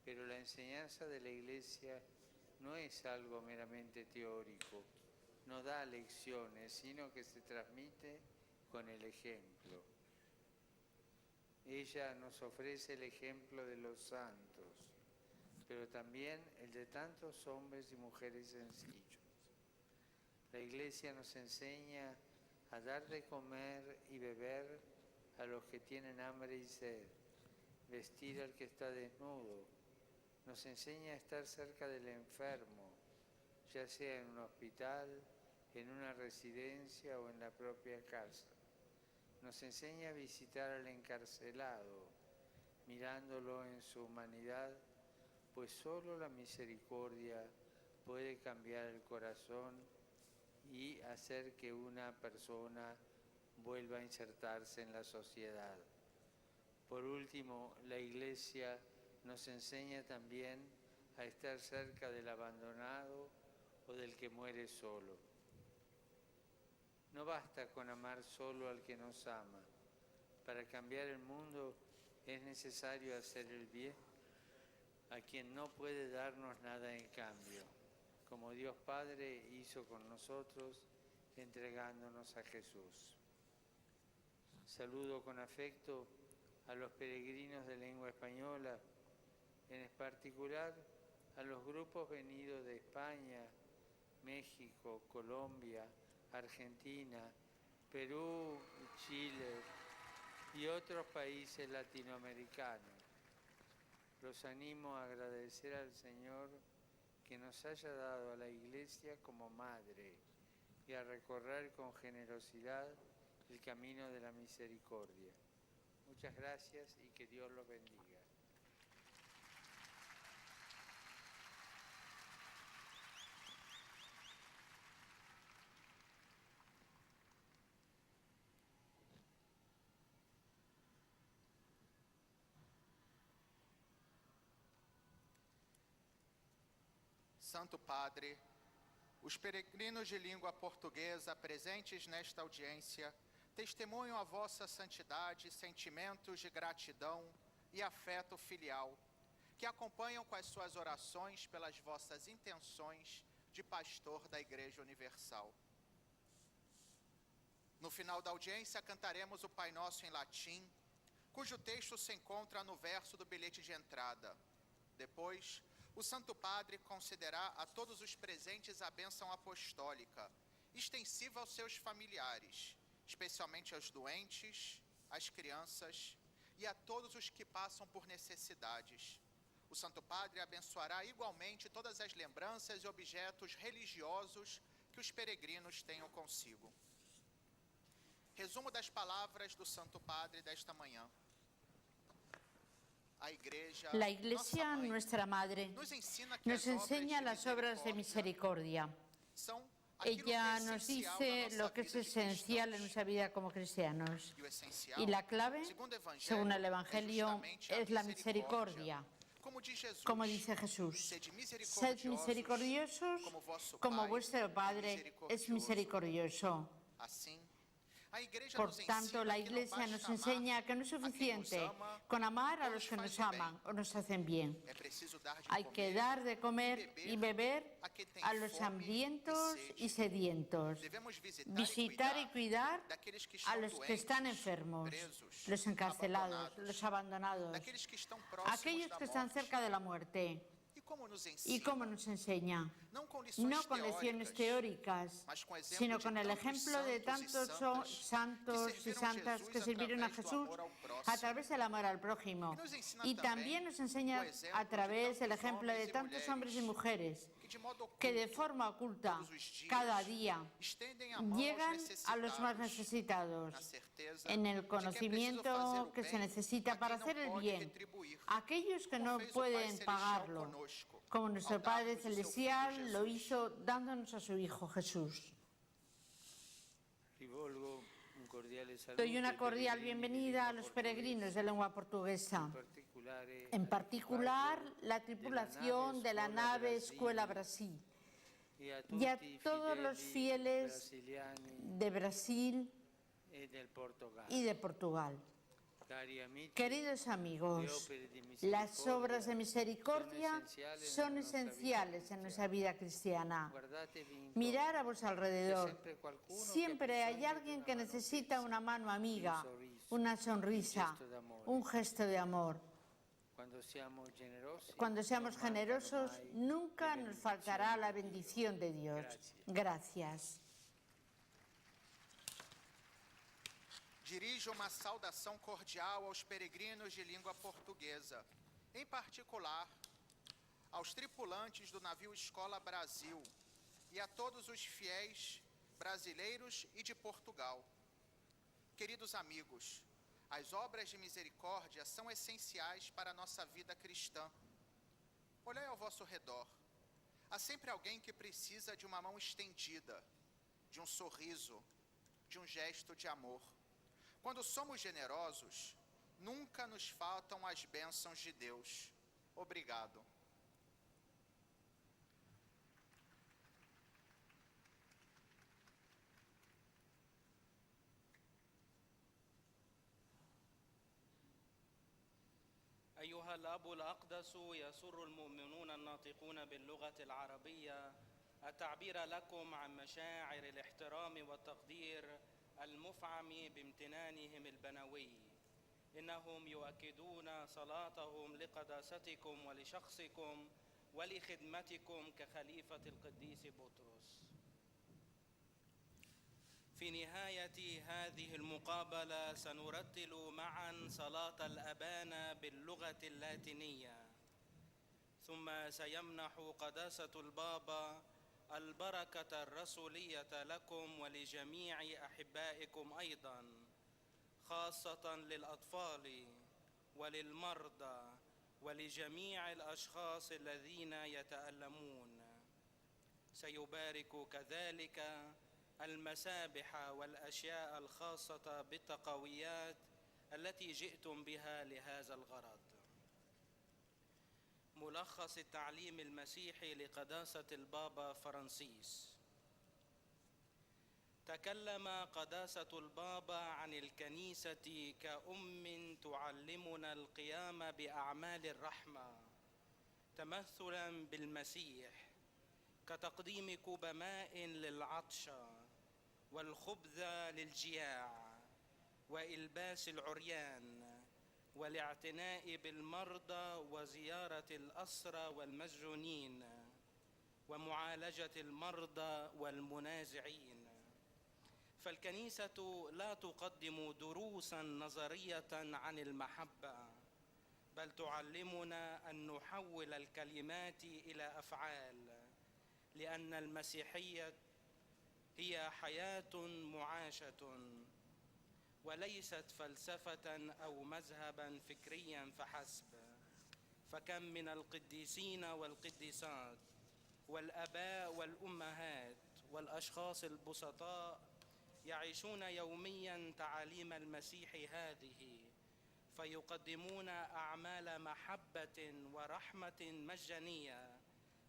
Speaker 11: Pero la enseñanza de la Iglesia no es algo meramente teórico, no da lecciones, sino que se transmite con el ejemplo. Ella nos ofrece el ejemplo de los santos, pero también el de tantos hombres y mujeres sencillos. La Iglesia nos enseña a dar de comer y beber a los que tienen hambre y sed, vestir al que está desnudo. Nos enseña a estar cerca del enfermo, ya sea en un hospital, en una residencia o en la propia casa. Nos enseña a visitar al encarcelado, mirándolo en su humanidad, pues solo la misericordia puede cambiar el corazón y hacer que una persona vuelva a insertarse en la sociedad. Por último, la Iglesia nos enseña también a estar cerca del abandonado o del que muere solo. No basta con amar solo al que nos ama. Para cambiar el mundo es necesario hacer el bien a quien no puede darnos nada en cambio, como Dios Padre hizo con nosotros entregándonos a Jesús. Saludo con afecto a los peregrinos de lengua española, en particular a los grupos venidos de España, México, Colombia, Argentina, Perú, Chile y otros países latinoamericanos. Los animo a agradecer al Señor que nos haya dado a la Iglesia como madre y a recorrer con generosidad el camino de la misericordia. Muchas gracias y que Dios los bendiga.
Speaker 7: Santo Padre, os peregrinos de língua portuguesa presentes nesta audiência testemunham a vossa santidade, sentimentos de gratidão e afeto filial, que acompanham com as suas orações pelas vossas intenções de pastor da Igreja Universal. No final da audiência, cantaremos o Pai Nosso em latim, cujo texto se enconra no verso do bilhete de entrada. Depois, o Santo Padre concederá a todos os presentes a bênção apostólica, extensiva aos seus familiares, especialmente aos doentes, às crianças e a todos os que passam por necessidades. O Santo Padre abençoará igualmente todas as lembranças e objetos religiosos que os peregrinos tenham consigo. Resumo das palavras do Santo Padre desta manhã.
Speaker 2: La Iglesia, nuestra Madre, nos enseña las obras de misericordia. Ella nos dice lo que es esencial en nuestra vida como cristianos. Y la clave, según el Evangelio, es la misericordia. Como dice Jesús, sed misericordiosos como vuestro Padre es misericordioso. Por tanto, la Iglesia nos enseña que no es suficiente con amar a los que nos aman o nos hacen bien. Hay que dar de comer y beber a los hambrientos y sedientos. Visitar y cuidar a los que están enfermos, los encarcelados, los abandonados, aquellos que están cerca de la muerte. ¿Y cómo nos enseña? No con lecciones teóricas, sino con el ejemplo de tantos santos y santas que sirvieron a Jesús a través del amor al prójimo. Y también nos enseña a través del ejemplo de tantos hombres y mujeres que de forma oculta, cada día, llegan a los más necesitados, en el conocimiento que se necesita para hacer el bien, aquellos que no pueden pagarlo, como nuestro Padre Celestial lo hizo dándonos a su Hijo Jesús. Doy una cordial bienvenida a los peregrinos de lengua portuguesa, en particular la tripulación de la nave Escuela Brasil, y a todos los fieles de Brasil y de Portugal. Queridos amigos, las obras de misericordia son esenciales en nuestra vida cristiana. Mirar a vuestro alrededor. Siempre hay alguien que necesita una mano amiga, una sonrisa, un gesto de amor. Cuando seamos generosos, nunca nos faltará la bendición de Dios. Gracias.
Speaker 7: Dirijo uma saudação cordial aos peregrinos de língua portuguesa, em particular aos tripulantes do navio Escola Brasil e a todos os fiéis brasileiros e de Portugal. Queridos amigos, as obras de misericórdia são essenciais para a nossa vida cristã. Olhai ao vosso redor. Há sempre alguém que precisa de uma mão estendida, de um sorriso, de um gesto de amor. Quando somos generosos, nunca nos faltam as bênçãos de Deus. Obrigado.
Speaker 8: أيها الأب الأقدس، يسر المؤمنون الناطقون باللغة العربية التعبير لكم عن مشاعر الاحترام والتقدير المفعم بامتنانهم البنوي. إنهم يؤكدون صلاتهم لقداستكم ولشخصكم ولخدمتكم كخليفة القديس بطرس. في نهاية هذه المقابلة سنرتل معا صلاة الأبانا باللغة اللاتينية، ثم سيمنح قداسة البابا البركة الرسولية لكم ولجميع أحبائكم أيضا، خاصة للأطفال وللمرضى ولجميع الأشخاص الذين يتألمون. سيبارك كذلك المسابح والأشياء الخاصة بالتقويات التي جئتم بها لهذا الغرض. ملخص التعليم المسيحي لقداسة البابا فرانسيس. تكلم قداسة البابا عن الكنيسة كأم تعلمنا القيام بأعمال الرحمة تمثلا بالمسيح، كتقديم كوب ماء للعطش والخبز للجياع وإلباس العريان والاعتناء بالمرضى وزيارة الأسرى والمسجونين ومعالجة المرضى والمنازعين. فالكنيسة لا تقدم دروسا نظرية عن المحبة، بل تعلمنا أن نحول الكلمات إلى أفعال، لأن المسيحية هي حياة معاشة وليست فلسفة أو مذهبا فكريا فحسب. فكم من القديسين والقديسات والآباء والأمهات والأشخاص البسطاء يعيشون يوميا تعاليم المسيح هذه، فيقدمون أعمال محبة ورحمة مجانية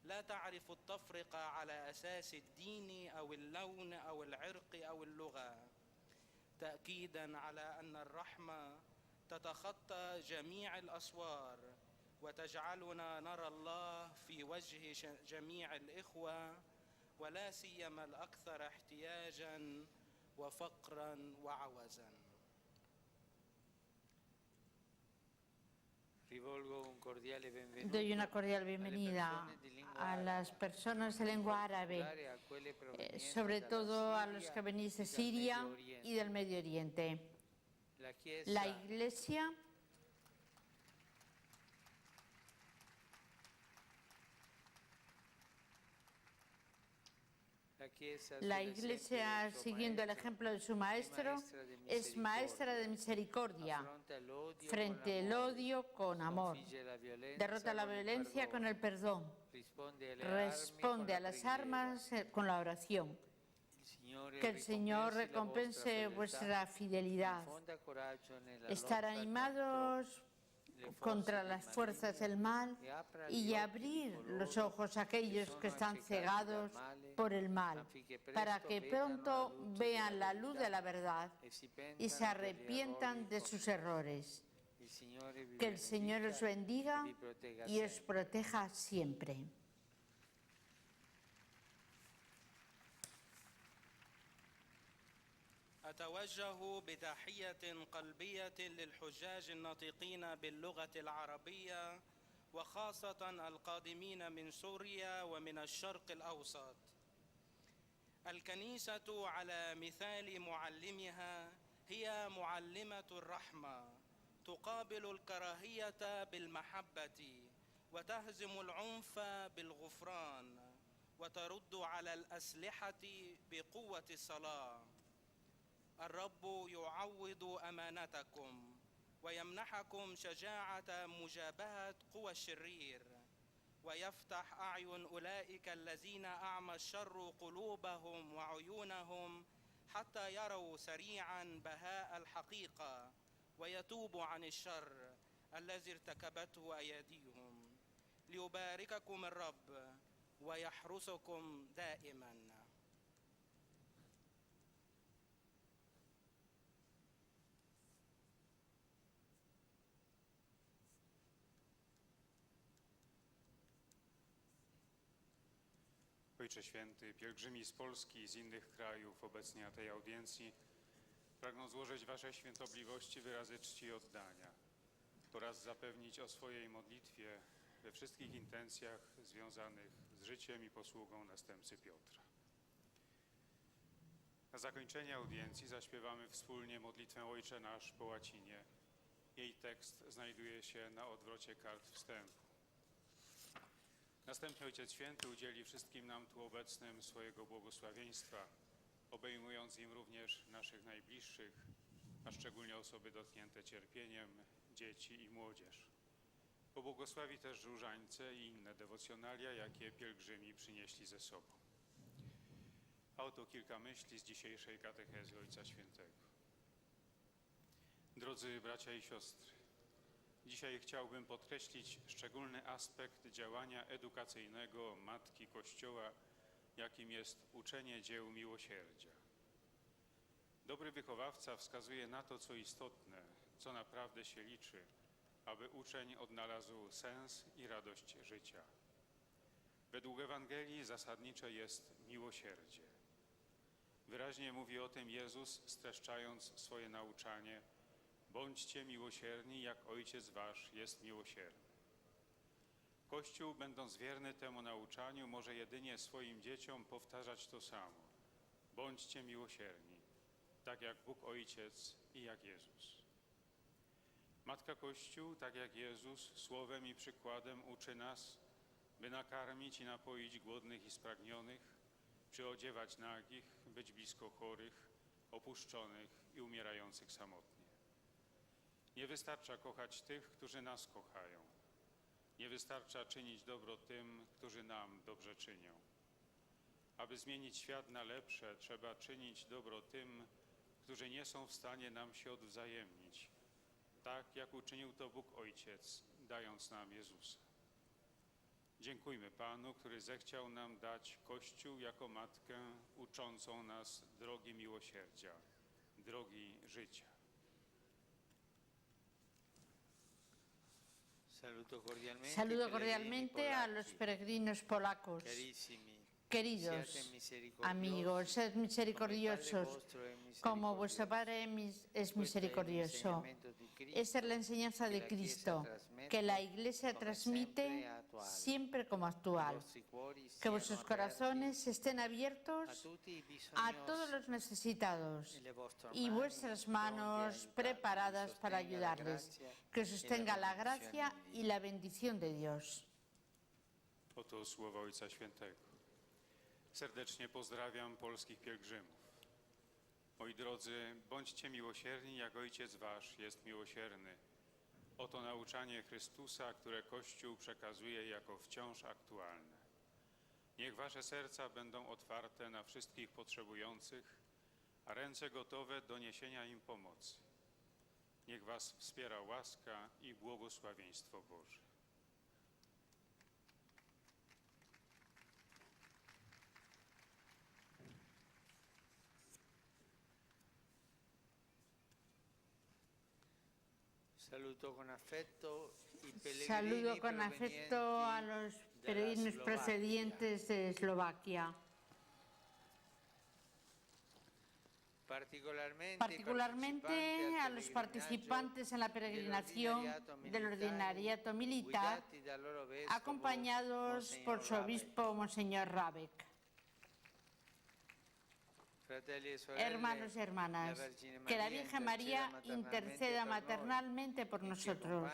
Speaker 8: لا تعرف التفرقة على أساس الدين أو اللون أو العرق أو اللغة، تأكيدا على أن الرحمة تتخطى جميع الأسوار وتجعلنا نرى الله في وجه جميع الإخوة، ولا سيما الأكثر احتياجا وفقرا وعوزا.
Speaker 2: Doy una cordial bienvenida a las personas de lengua árabe, sobre todo a los que venís de Siria y del Medio Oriente. La Iglesia siguiendo el ejemplo de su maestro, es maestra de misericordia, frente al odio con amor, derrota la violencia con el perdón, responde a las armas con la oración. Que el Señor recompense vuestra fidelidad. Estar animados contra las fuerzas del mal y abrir los ojos a aquellos que están cegados por el mal, para que pronto vean la luz de la verdad y se arrepientan de sus errores. Que el Señor os bendiga y os proteja siempre.
Speaker 8: أتوجه بتحية قلبية للحجاج الناطقين باللغة العربية وخاصة القادمين من سوريا ومن الشرق الأوسط. الكنيسة على مثال معلمها هي معلمة الرحمة، تقابل الكراهية بالمحبة وتهزم العنف بالغفران وترد على الأسلحة بقوة الصلاة. الرب يعوض أمانتكم ويمنحكم شجاعة مجابهة قوى الشرير، ويفتح أعين أولئك الذين أعمى الشر قلوبهم وعيونهم حتى يروا سريعا بهاء الحقيقة ويتوبوا عن الشر الذي ارتكبته أيديهم. ليبارككم الرب ويحرسكم دائما.
Speaker 9: Ojcze Święty, pielgrzymi z Polski i z innych krajów obecni na tej audiencji pragną złożyć Waszej świętobliwości wyrazy czci i oddania oraz zapewnić o swojej modlitwie we wszystkich intencjach związanych z życiem i posługą następcy Piotra. Na zakończenie audiencji zaśpiewamy wspólnie modlitwę Ojcze Nasz po łacinie. Jej tekst znajduje się na odwrocie kart wstępu. Następnie Ojciec Święty udzieli wszystkim nam tu obecnym swojego błogosławieństwa, obejmując im również naszych najbliższych, a szczególnie osoby dotknięte cierpieniem, dzieci i młodzież. Pobłogosławi też różańce i inne dewocjonalia, jakie pielgrzymi przynieśli ze sobą. A oto kilka myśli z dzisiejszej katechezy Ojca Świętego. Drodzy bracia i siostry, dzisiaj chciałbym podkreślić szczególny aspekt działania edukacyjnego Matki Kościoła, jakim jest uczenie dzieł miłosierdzia. Dobry wychowawca wskazuje na to, co istotne, co naprawdę się liczy, aby uczeń odnalazł sens i radość życia. Według Ewangelii zasadnicze jest miłosierdzie. Wyraźnie mówi o tym Jezus, streszczając swoje nauczanie: bądźcie miłosierni, jak Ojciec wasz jest miłosierny. Kościół, będąc wierny temu nauczaniu, może jedynie swoim dzieciom powtarzać to samo: bądźcie miłosierni, tak jak Bóg Ojciec i jak Jezus. Matka Kościół, tak jak Jezus, słowem i przykładem uczy nas, by nakarmić i napoić głodnych i spragnionych, przyodziewać nagich, być blisko chorych, opuszczonych i umierających samotnie. Nie wystarcza kochać tych, którzy nas kochają. Nie wystarcza czynić dobro tym, którzy nam dobrze czynią. Aby zmienić świat na lepsze, trzeba czynić dobro tym, którzy nie są w stanie nam się odwzajemnić, tak jak uczynił to Bóg Ojciec, dając nam Jezusa. Dziękujmy Panu, który zechciał nam dać Kościół jako matkę uczącą nas drogi miłosierdzia, drogi życia.
Speaker 11: Saludo cordialmente a los peregrinos polacos. Queridos amigos, sed misericordiosos, como vuestro Padre es misericordioso. Esa es la enseñanza de Cristo, que la Iglesia transmite siempre como actual. Que vuestros corazones estén abiertos a todos los necesitados y vuestras manos preparadas para ayudarles. Que os sostenga la gracia y la bendición de Dios.
Speaker 9: Oto słowa Ojca Świętego. Serdecznie pozdrawiam polskich pielgrzymów. Moi drodzy, bądźcie miłosierni, jak Ojciec wasz jest miłosierny. Oto nauczanie Chrystusa, które Kościół przekazuje jako wciąż aktualne. Niech wasze serca będą otwarte na wszystkich potrzebujących, a ręce gotowe do niesienia im pomocy. Niech was wspiera łaska i błogosławieństwo Boże.
Speaker 11: Saludo con afecto a los peregrinos procedientes de Eslovaquia. Particularmente a los participantes en la peregrinación del ordinariato militar, acompañados por su obispo, Monseñor Rabek. Hermanos y hermanas, que la Virgen María interceda maternalmente por nosotros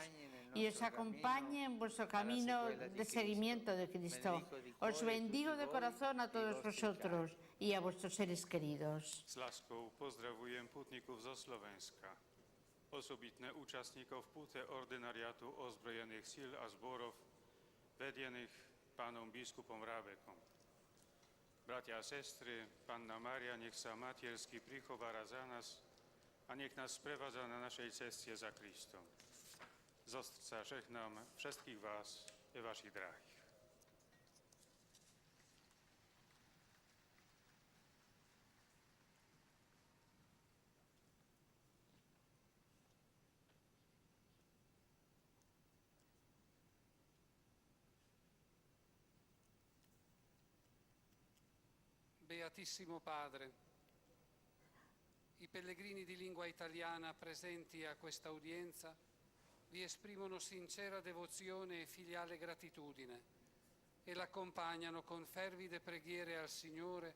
Speaker 11: y os acompañe en vuestro camino de seguimiento de Cristo. Os bendigo de corazón a todos vosotros y a vuestros seres queridos.
Speaker 9: Z laską pozdrawuję putników z Słowenska, osobitne uczestników puty ordynariatu ozbrojenych sil a zborów, vedienych panom biskupom Rabekom. Bratia a sestry, Panna Maria niech sa matierski prichovára za nas, a niech nas sprevádza na naszej cestie za Kristom. Z Ostrca żegnam wszystkich was i waszych drahých.
Speaker 3: Beatissimo Padre, i pellegrini di lingua italiana presenti a questa udienza vi esprimono sincera devozione e filiale gratitudine e l'accompagnano con fervide preghiere al Signore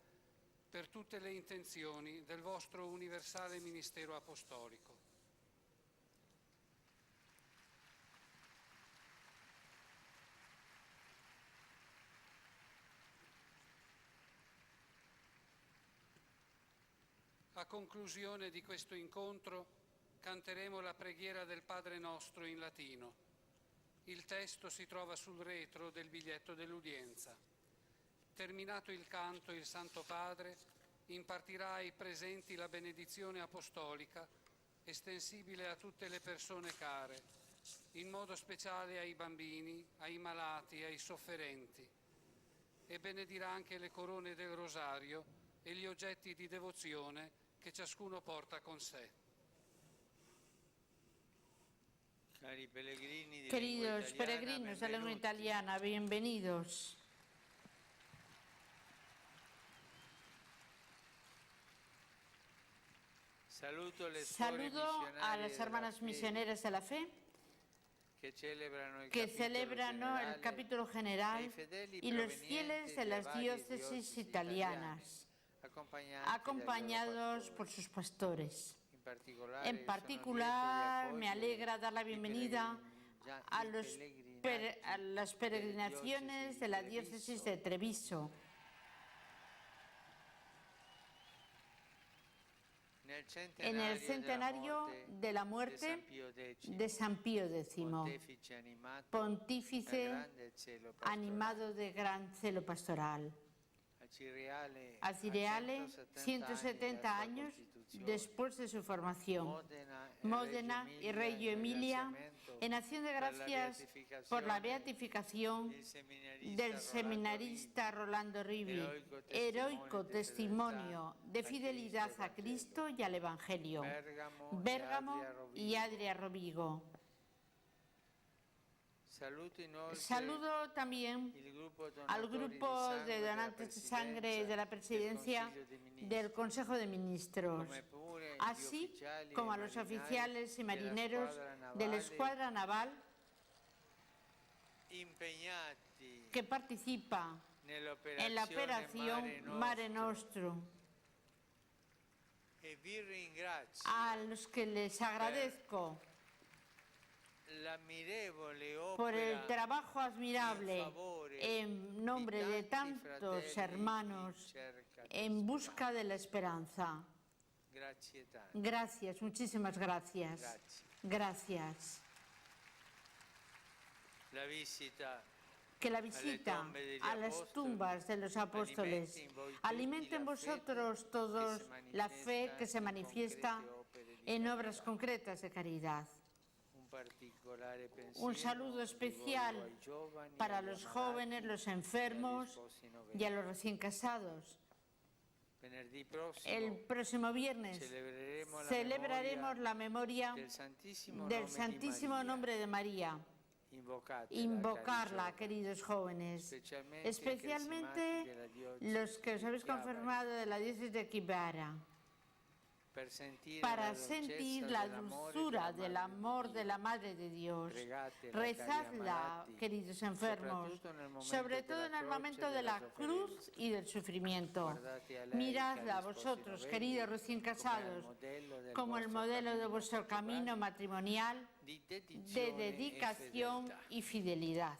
Speaker 3: per tutte le intenzioni del vostro universale ministero apostolico. A conclusione di questo incontro canteremo la preghiera del Padre Nostro in latino. Il testo si trova sul retro del biglietto dell'udienza. Terminato il canto, il Santo Padre impartirà ai presenti la benedizione apostolica estensibile a tutte le persone care, in modo speciale ai bambini, ai malati, ai sofferenti, e benedirà anche le corone del rosario e gli oggetti di devozione che ciascuno porta con sé.
Speaker 2: Queridos peregrinos de lengua italiana, bienvenidos. Saludo a las hermanas misioneras de la fe que celebran el capítulo general y los fieles de las diócesis italianas, acompañados por sus pastores. En particular, me alegra dar la bienvenida a las peregrinaciones de la diócesis de Treviso. En el centenario de la muerte de San Pío X, pontífice animado de gran celo pastoral. A Cireale, 170 años después de su formación. Módena y Reggio Emilia, en acción de gracias por la beatificación del seminarista Rolando Rivi, heroico testimonio de fidelidad a Cristo y al Evangelio. Bérgamo y Adria Rovigo. Saludo también al grupo de donantes de sangre de la presidencia del Consejo de Ministros, así como a los oficiales y marineros de la escuadra naval que participa en la operación Mare Nostrum, a los que les agradezco por el trabajo admirable en nombre de tantos hermanos en busca de la esperanza. Gracias, muchísimas gracias. Gracias. Que la visita a las tumbas de los apóstoles alimente en vosotros todos la fe que se manifiesta en obras concretas de caridad. Un saludo especial para los jóvenes, los enfermos y a los recién casados. El próximo viernes celebraremos la memoria del Santísimo Nombre de María. Invocarla, queridos jóvenes, especialmente los que os habéis confirmado de la diócesis de Kibara, para sentir la dulzura del amor de la Madre de Dios. Rezadla, queridos enfermos, sobre todo en el momento de la cruz y del sufrimiento. Miradla vosotros, queridos recién casados, como el modelo de vuestro camino matrimonial de dedicación y fidelidad.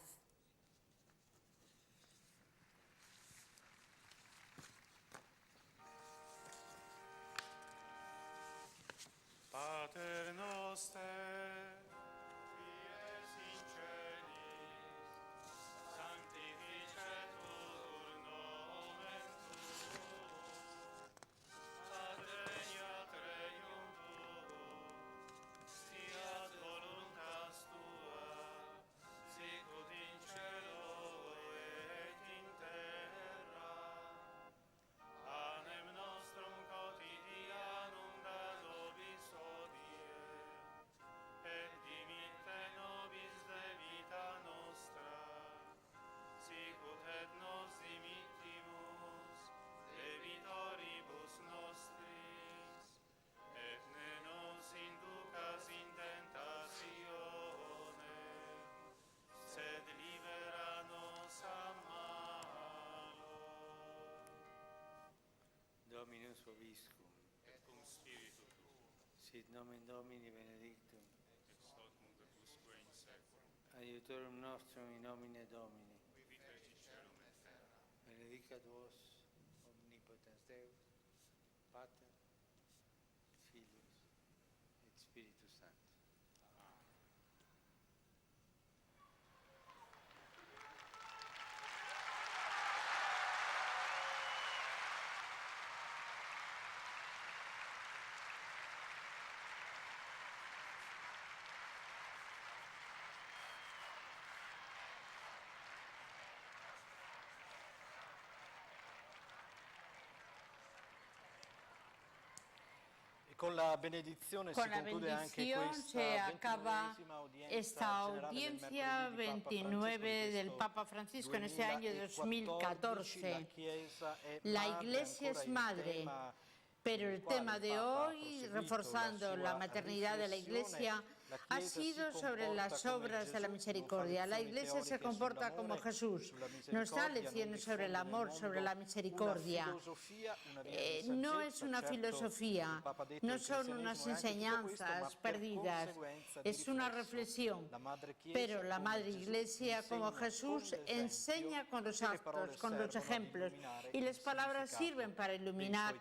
Speaker 9: Pater noster, qui es in celis, sanctificetur nomen tuum, adveniat regnum tuum, fiat voluntas tua, sicut in cielo et in terra. Panem nostrum quotidianum da nobis hodie, et dimitte nobis debita nostra, sicut et nos dimittimus debitoribus nostris, et ne nos inducas in tentatione, sed libera nos a malo.
Speaker 11: Dominus vobiscum.
Speaker 9: Et cum spiritu tuo,
Speaker 11: Sit nomen Domini benedictum.
Speaker 9: ex hoc nunc et usque in seculum.
Speaker 11: Aiutorum nostrum in nomine Domini.
Speaker 9: Qui feci celum et terra.
Speaker 11: Benedicat vos, omnipotens Deus, Pater,
Speaker 1: Con la benedizione
Speaker 2: se acaba esta audiencia 29 del Papa Francisco en este año 2014. La Iglesia es madre, pero el tema de hoy, reforzando la maternidad de la Iglesia, ha sido sobre las obras de la misericordia. La Iglesia se comporta como Jesús, nos da lecciones sobre el amor, sobre la misericordia. No es una filosofía, no son unas enseñanzas perdidas, es una reflexión. Pero la Madre Iglesia, como Jesús, enseña con los actos, con los ejemplos, y las palabras sirven para iluminar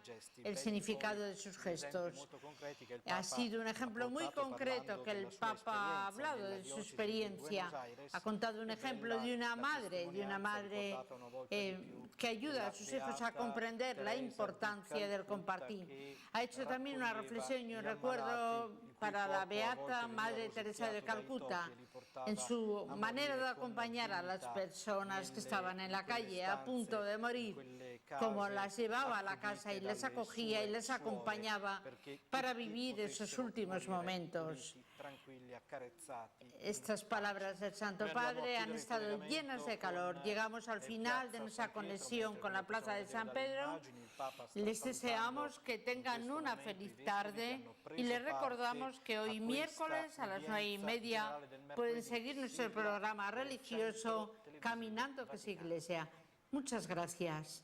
Speaker 2: el significado de sus gestos. Ha sido un ejemplo muy concreto que el Papa ha hablado de su experiencia, ha contado un ejemplo de una madre que ayuda a sus hijos a comprender la importancia del compartir. Ha hecho también una reflexión y un recuerdo para la beata Madre Teresa de Calcuta, en su manera de acompañar a las personas que estaban en la calle a punto de morir, como las llevaba a la casa y les acogía y les acompañaba para vivir esos últimos momentos. Estas palabras del Santo Padre han estado llenas de calor. Llegamos al final de nuestra conexión con la Plaza de San Pedro. Les deseamos que tengan una feliz tarde y les recordamos que hoy miércoles a las 9:30 pueden seguir nuestro programa religioso Caminando que es Iglesia. Muchas gracias.